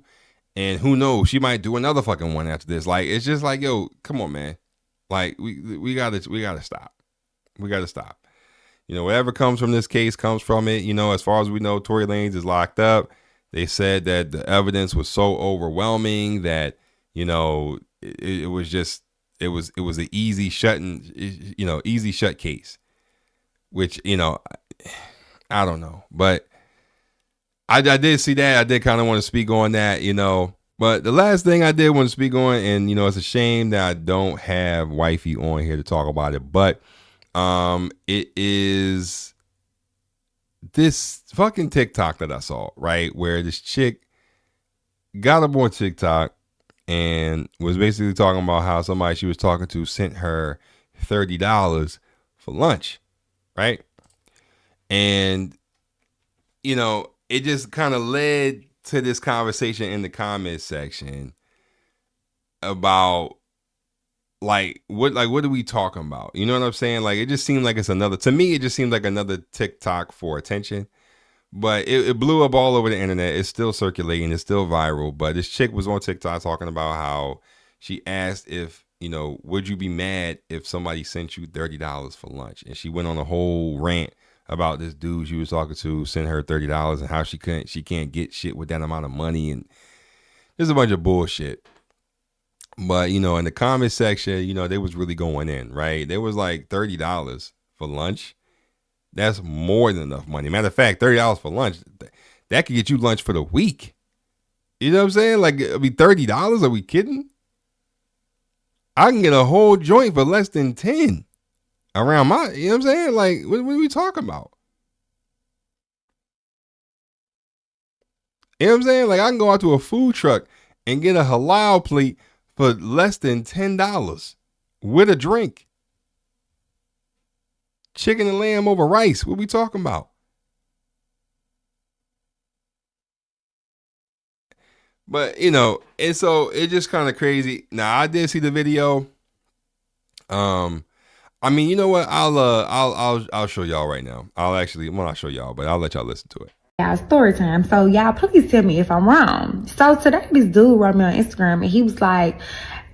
And who knows, she might do another fucking one after this. Like, it's just like, yo, come on, man. Like, we gotta stop. We gotta stop. You know, whatever comes from this case comes from it. You know, as far as we know, Tory Lanez is locked up. They said that the evidence was so overwhelming that, you know, it was just, it was an easy shut case, which, you know, I don't know, but I did see that. I did kind of want to speak on that, you know, but the last thing I did want to speak on, and, you know, it's a shame that I don't have wifey on here to talk about it, but it is this fucking TikTok that I saw, right, where this chick got up on TikTok and was basically talking about how somebody she was talking to sent her $30 for lunch, right? And, you know, it just kind of led to this conversation in the comments section about like what are we talking about? You know what I'm saying? Like it just seemed like it's another, to me, it just seemed like another TikTok for attention. But it blew up all over the internet. It's still circulating. It's still viral. But this chick was on TikTok talking about how she asked if, you know, would you be mad if somebody sent you $30 for lunch? And she went on a whole rant about this dude she was talking to sent her $30 and how she can't get shit with that amount of money. And there's a bunch of bullshit. But, you know, in the comment section, you know, they was really going in, right? There was like $30 for lunch. That's more than enough money. Matter of fact, $30 for lunch, that could get you lunch for the week. You know what I'm saying? Like, I mean, $30? Are we kidding? I can get a whole joint for less than 10 around my, you know what I'm saying? Like, what are we talking about? You know what I'm saying? Like, I can go out to a food truck and get a halal plate for less than $10 with a drink. Chicken and lamb over rice. What we talking about? But, you know, and so it's just kind of crazy. Now, I did see the video. I mean, you know what? I'll show y'all right now. I'll not show y'all, but I'll let y'all listen to it. Y'all, story time. So y'all, please tell me if I'm wrong. So today this dude wrote me on Instagram and he was like,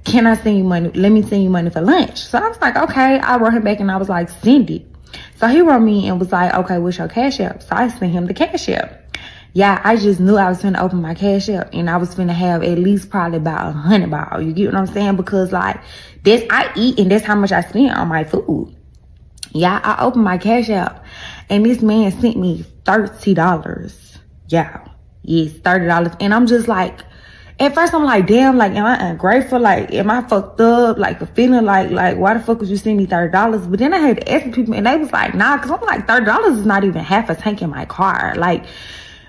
can I send you money? Let me send you money for lunch. So I was like, okay. I wrote him back and I was like, send it. So he wrote me and was like, okay, what's your cash app? So I sent him the cash app. Yeah, I just knew I was finna open my cash app and I was finna have at least probably about $100. You get what I'm saying? Because like, that's, I eat and that's how much I spend on my food. Yeah, I opened my cash app and this man sent me $30. Yeah, yes, $30. And I'm just like, at first I'm like, damn, like, am I ungrateful? Like, am I fucked up? Like, feeling like, why the fuck would you send me $30? But then I had to ask people, and they was like, nah, because I'm like, $30 is not even half a tank in my car. Like,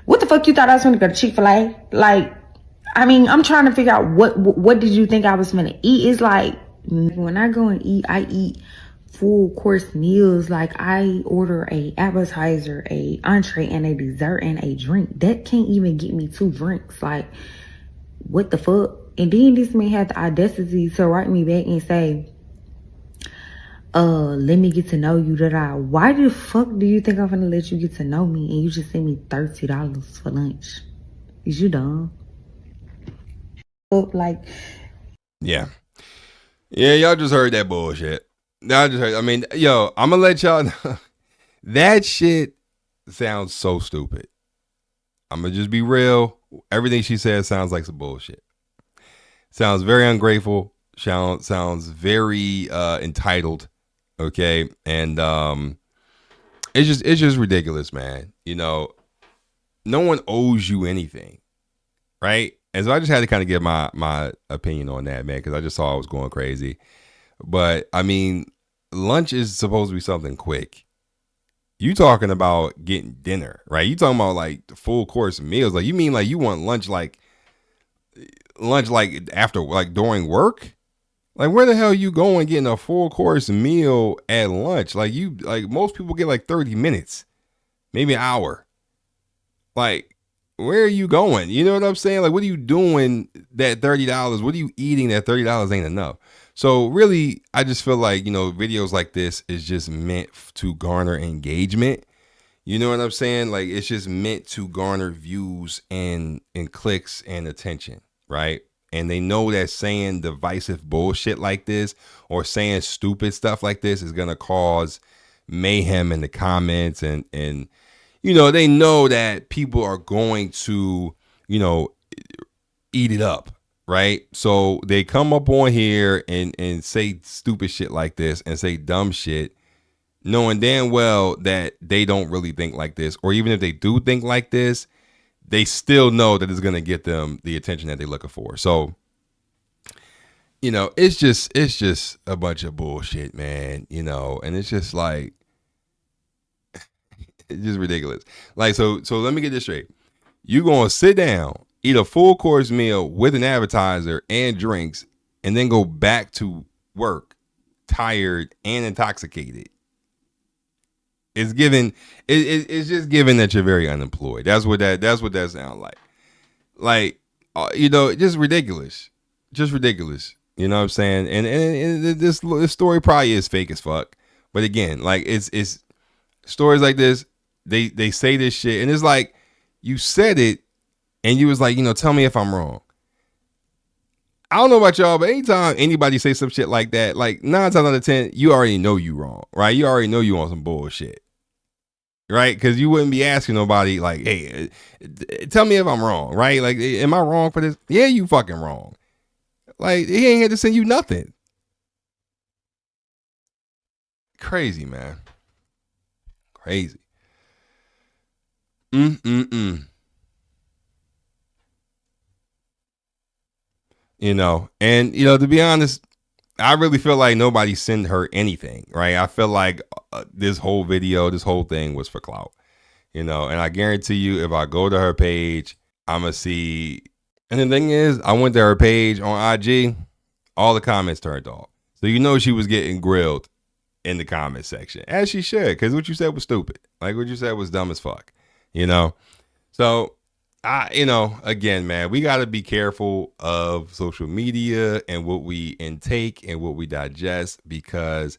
what the fuck you thought I was going to go to Chick-fil-A? Like, I mean, I'm trying to figure out what did you think I was going to eat? It's like, when I go and eat, I eat full course meals. Like, I order a appetizer, a entree, and a dessert, and a drink. That can't even get me 2 drinks. Like, what the fuck? And then this man had the audacity to write me back and say, let me get to know you. Why the fuck do you think I'm gonna let you get to know me and you just send me $30 for lunch? Is you dumb? Like, Yeah, y'all just heard that bullshit. I mean, yo, I'm gonna let y'all know. That shit sounds so stupid. I'm gonna just be real. Everything she says sounds like some bullshit. Sounds very ungrateful. Sounds very entitled. Okay, and it's just ridiculous, man. You know, no one owes you anything, right? And so I just had to kind of give my opinion on that, man, because I just saw I was going crazy. But I mean, lunch is supposed to be something quick. You talking about getting dinner, right? You talking about like the full course meals. Like, you mean like you want lunch like after, like during work? Like, where the hell are you going getting a full course meal at lunch? Like, most people get like 30 minutes, maybe an hour. Like, where are you going? You know what I'm saying? Like, what are you doing that $30? What are you eating that $30 ain't enough? So really, I just feel like, you know, videos like this is just meant to garner engagement. You know what I'm saying? Like, it's just meant to garner views and clicks and attention, right? And they know that saying divisive bullshit like this or saying stupid stuff like this is going to cause mayhem in the comments. And, you know, they know that people are going to, you know, eat it up. Right. So they come up on here and say stupid shit like this and say dumb shit, knowing damn well that they don't really think like this. Or even if they do think like this, they still know that it's going to get them the attention that they're looking for. So, you know, it's just a bunch of bullshit, man, you know, and it's just like, it's just ridiculous. Like, so let me get this straight. You going to sit down, eat a full course meal with an appetizer and drinks, and then go back to work tired and intoxicated. It's just given that you're very unemployed. That's what that sounds like. Like, you know, just ridiculous. Just ridiculous. You know what I'm saying? And this story probably is fake as fuck. But again, like, it's stories like this, they say this shit, and it's like, you said it, and you was like, you know, tell me if I'm wrong. I don't know about y'all, but anytime anybody say some shit like that, like 9 times out of 10, you already know you wrong, right? You already know you on some bullshit, right? Because you wouldn't be asking nobody like, hey, tell me if I'm wrong, right? Like, am I wrong for this? Yeah, you fucking wrong. Like, he ain't had to send you nothing. Crazy, man. Crazy. You know, and, you know, to be honest, I really feel like nobody sent her anything, right? I feel like this whole video, this whole thing was for clout, you know, and I guarantee you if I go to her page, I'm going to see. And the thing is, I went to her page on IG, all the comments turned off. So, you know, she was getting grilled in the comment section, as she should, because what you said was stupid. Like, what you said was dumb as fuck, you know? So, you know, again, man, we got to be careful of social media and what we intake and what we digest, because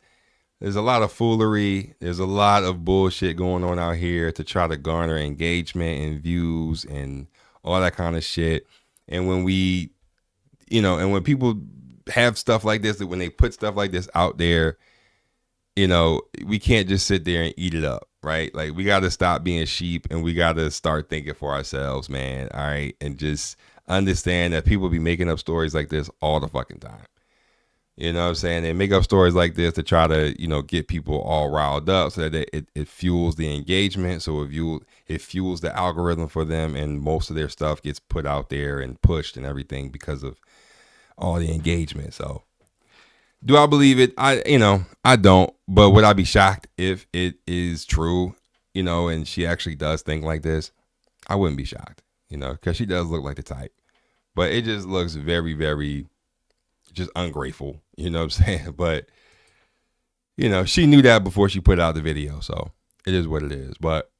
there's a lot of foolery. There's a lot of bullshit going on out here to try to garner engagement and views and all that kind of shit. And when we, you know, and when people have stuff like this, that when they put stuff like this out there, we can't just sit there and eat it up, right? Like, we got to stop being sheep and we got to start thinking for ourselves, man. All right. And just understand that people be making up stories like this all the fucking time. You know what I'm saying? They make up stories like this to try to, get people all riled up so that it fuels the engagement. So it fuels the algorithm for them, and most of their stuff gets put out there and pushed and everything because of all the engagement. So do I believe it? I don't. But would I be shocked if it is true, and she actually does think like this? I wouldn't be shocked, because she does look like the type. But it just looks very, very just ungrateful, you know what I'm saying? But, she knew that before she put out the video. So it is what it is. But,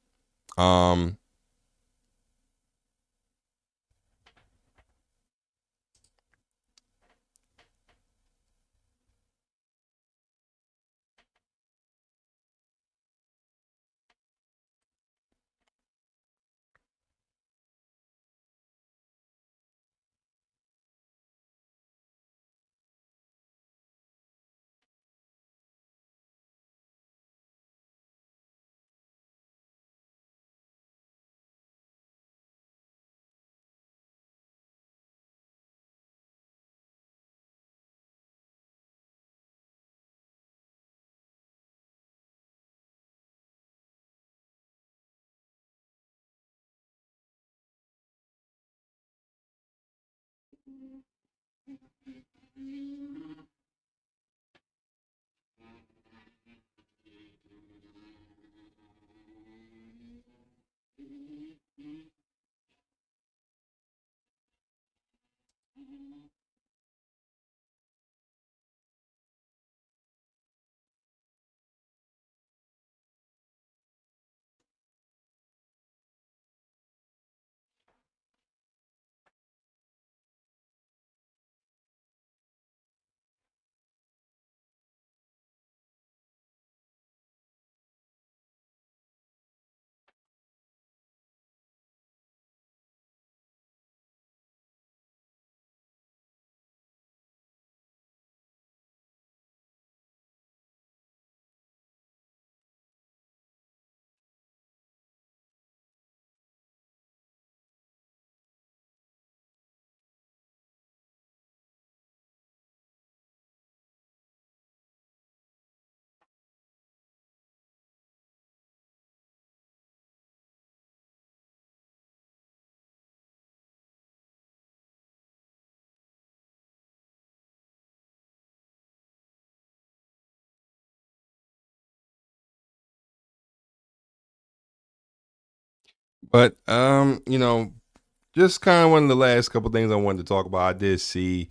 just kind of one of the last couple things I wanted to talk about. I did see,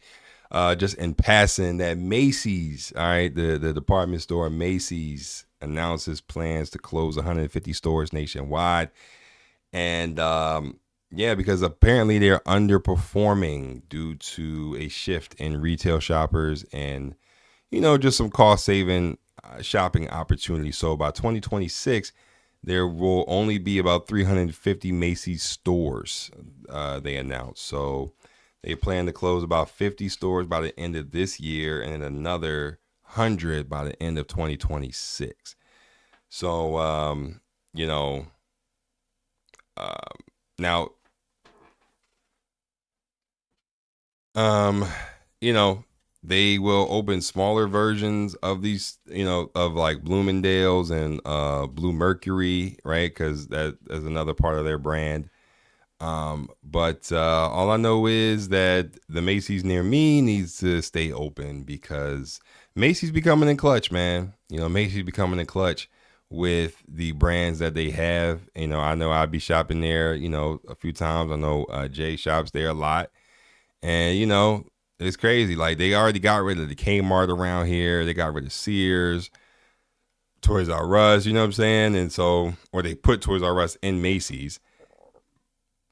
just in passing, that Macy's, all right, the department store Macy's announces plans to close 150 stores nationwide. And yeah, because apparently they're underperforming due to a shift in retail shoppers and, just some cost saving shopping opportunities. So by 2026, there will only be about 350 Macy's stores, they announced. So they plan to close about 50 stores by the end of this year and another 100 by the end of 2026. So, now, um, they will open smaller versions of these, of like Bloomingdale's and Blue Mercury, right? Because that is another part of their brand. But all I know is that the Macy's near me needs to stay open because Macy's becoming in clutch, man. Macy's becoming in clutch with the brands that they have. I know I'll be shopping there, a few times. I know Jay shops there a lot. And, it's crazy. Like, they already got rid of the Kmart around here. They got rid of Sears, Toys R Us, you know what I'm saying? And so, or they put Toys R Us in Macy's,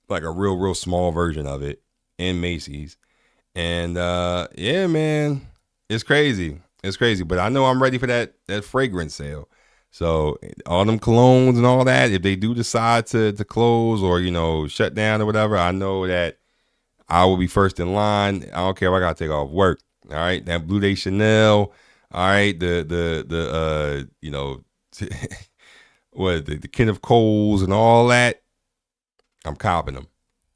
like a real small version of it in Macy's. And yeah, man, it's crazy. It's crazy. But I know I'm ready for that fragrance sale. So all them colognes and all that, if they do decide to close or, shut down or whatever, I know that I will be first in line. I don't care if I got to take off work. All right. That Blue Day Chanel, All right, you know, what the Kenneth Coles and all that. I'm copping them.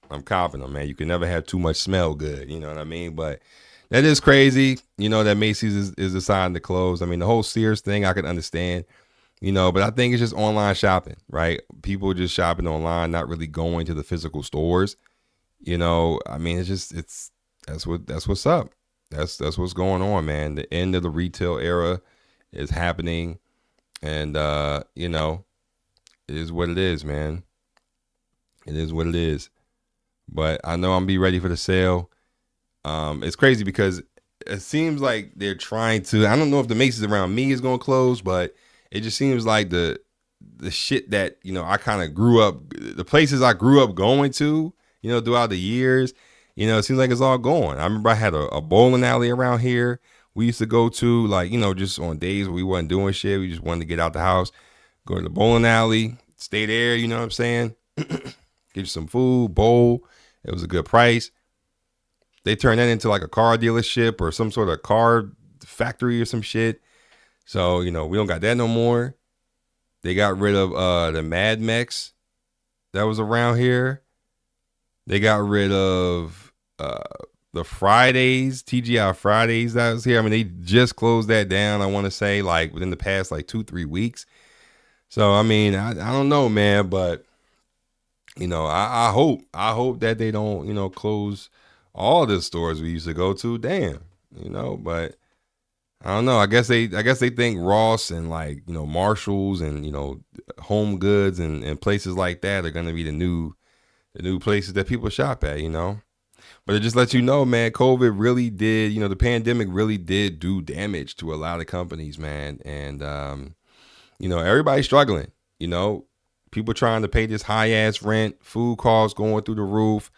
Man. You can never have too much smell good. You know what I mean? But that is crazy. You know, that Macy's is deciding to close. I mean, the whole Sears thing, I can understand. You know, but I think it's just online shopping, right? People just shopping online, not really going to the physical stores. You know, I mean, that's what's up. That's what's going on, man. The end of the retail era is happening, and you know, it is what it is, man. It is what it is. But I know I'm gonna be ready for the sale. It's crazy because it seems like they're trying to. I don't know if the Macy's around me is gonna close, but it just seems like the shit that, you know, I kind of grew up, the places I grew up going to, you know, throughout the years, you know, it seems like it's all gone. I remember I had a bowling alley around here we used to go to, like, you know, just on days where we wasn't doing shit. We just wanted to get out the house, go to the bowling alley, stay there. You know what I'm saying? Get you some food, bowl. It was a good price. They turned that into like a car dealership or some sort of car factory or some shit. So, you know, we don't got that no more. They got rid of the Mad Mex that was around here. They got rid of the Fridays, TGI Fridays that was here. I mean, they just closed that down, I want to say, like within the past like 2-3 weeks. So, I mean, I don't know, man, but you know, I hope that they don't, you know, close all the stores we used to go to. Damn, you know, but I don't know. I guess they think Ross and, like, you know, Marshalls and, you know, Home Goods and places like that are gonna be the new places that people shop at, you know. But it just lets you know, man, COVID really did, you know, the pandemic really did do damage to a lot of companies, man. And you know, everybody's struggling, you know. People trying to pay this high ass rent, food costs going through the roof,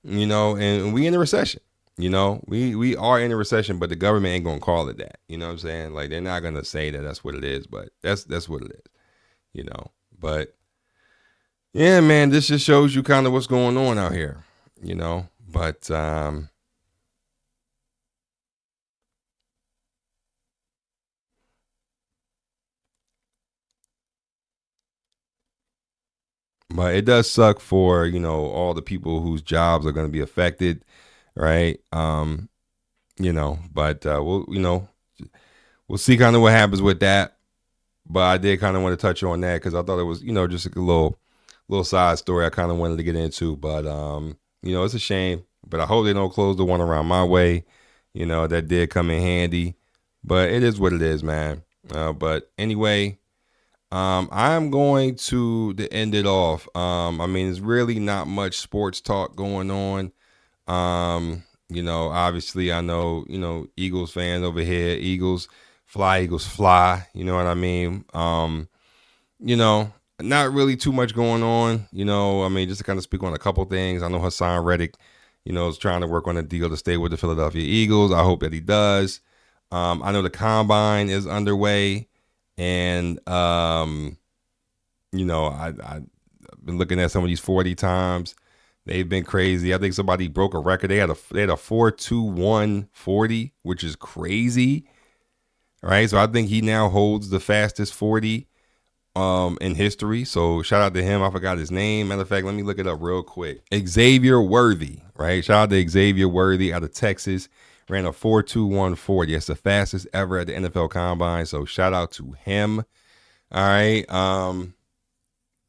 you know, and we in a recession. You know, we are in a recession, but the government ain't gonna call it that. You know what I'm saying? Like, they're not gonna say that that's what it is, but that's what it is. You know, but yeah, man, this just shows you kind of what's going on out here. You know, but it does suck for, you know, all the people whose jobs are going to be affected, right? You know, but we'll see kind of what happens with that. But I did kind of want to touch on that because I thought it was, you know, just a little side story I kind of wanted to get into. But you know, it's a shame. But I hope they don't close the one around my way. You know, that did come in handy. But it is what it is, man. But anyway, I'm going to end it off. I mean, there's really not much sports talk going on. You know, obviously I know, you know, Eagles fans over here, Eagles fly, you know what I mean? You know, not really too much going on, you know. I mean, just to kind of speak on a couple things. I know Hassan Reddick, you know, is trying to work on a deal to stay with the Philadelphia Eagles. I hope that he does. I know the combine is underway. And, you know, I've been looking at some of these 40 times. They've been crazy. I think somebody broke a record. They had a 4.21 40, which is crazy. All right. So I think he now holds the fastest 40 in history. So shout out to him. I forgot his name. Matter of fact, let me look it up real quick. Xavier Worthy, right? Shout out to Xavier Worthy out of Texas. Ran a 4.21 40. It's the fastest ever at the NFL Combine. So shout out to him. All right.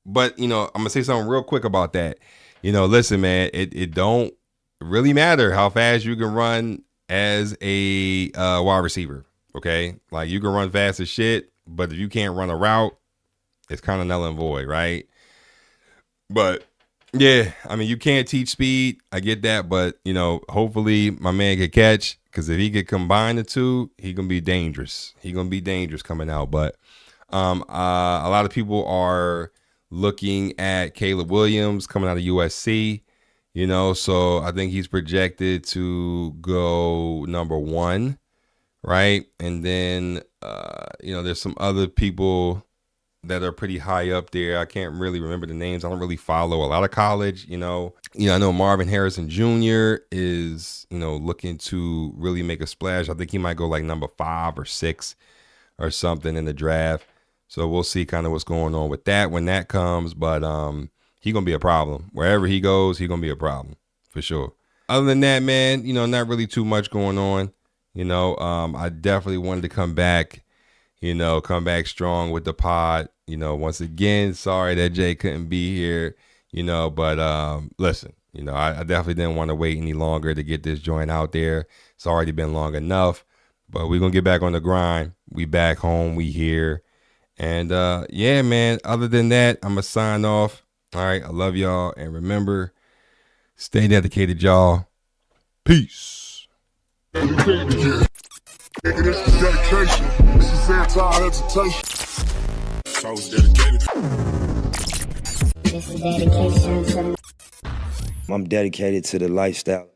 But, you know, I'm going to say something real quick about that. You know, listen, man, it don't really matter how fast you can run as a wide receiver. Okay. Like, you can run fast as shit, but if you can't run a route, it's kind of null and void. Right. But yeah, I mean, you can't teach speed. I get that. But, you know, hopefully my man could catch, because if he could combine the two, he going to be dangerous. He going to be dangerous coming out. But a lot of people are looking at Caleb Williams coming out of USC, you know, so I think he's projected to go number 1. Right. And then, you know, there's some other people that are pretty high up there. I can't really remember the names. I don't really follow a lot of college, I know Marvin Harrison Jr. is, looking to really make a splash. I think he might go like number 5 or 6 or something in the draft. So we'll see kind of what's going on with that when that comes. But he's going to be a problem. Wherever he goes, he's going to be a problem for sure. Other than that, man, not really too much going on. I definitely wanted to come back strong with the pod. Once again, sorry that Jay couldn't be here, but listen, I definitely didn't want to wait any longer to get this joint out there. It's already been long enough, but we're going to get back on the grind. We back home, we here. And yeah, man, other than that, I'm going to sign off. All right, I love y'all. And remember, stay dedicated, y'all. Peace. Nigga, this is dedication. This is anti-hesitation. So it's dedicated. This is dedication to I'm dedicated to the lifestyle.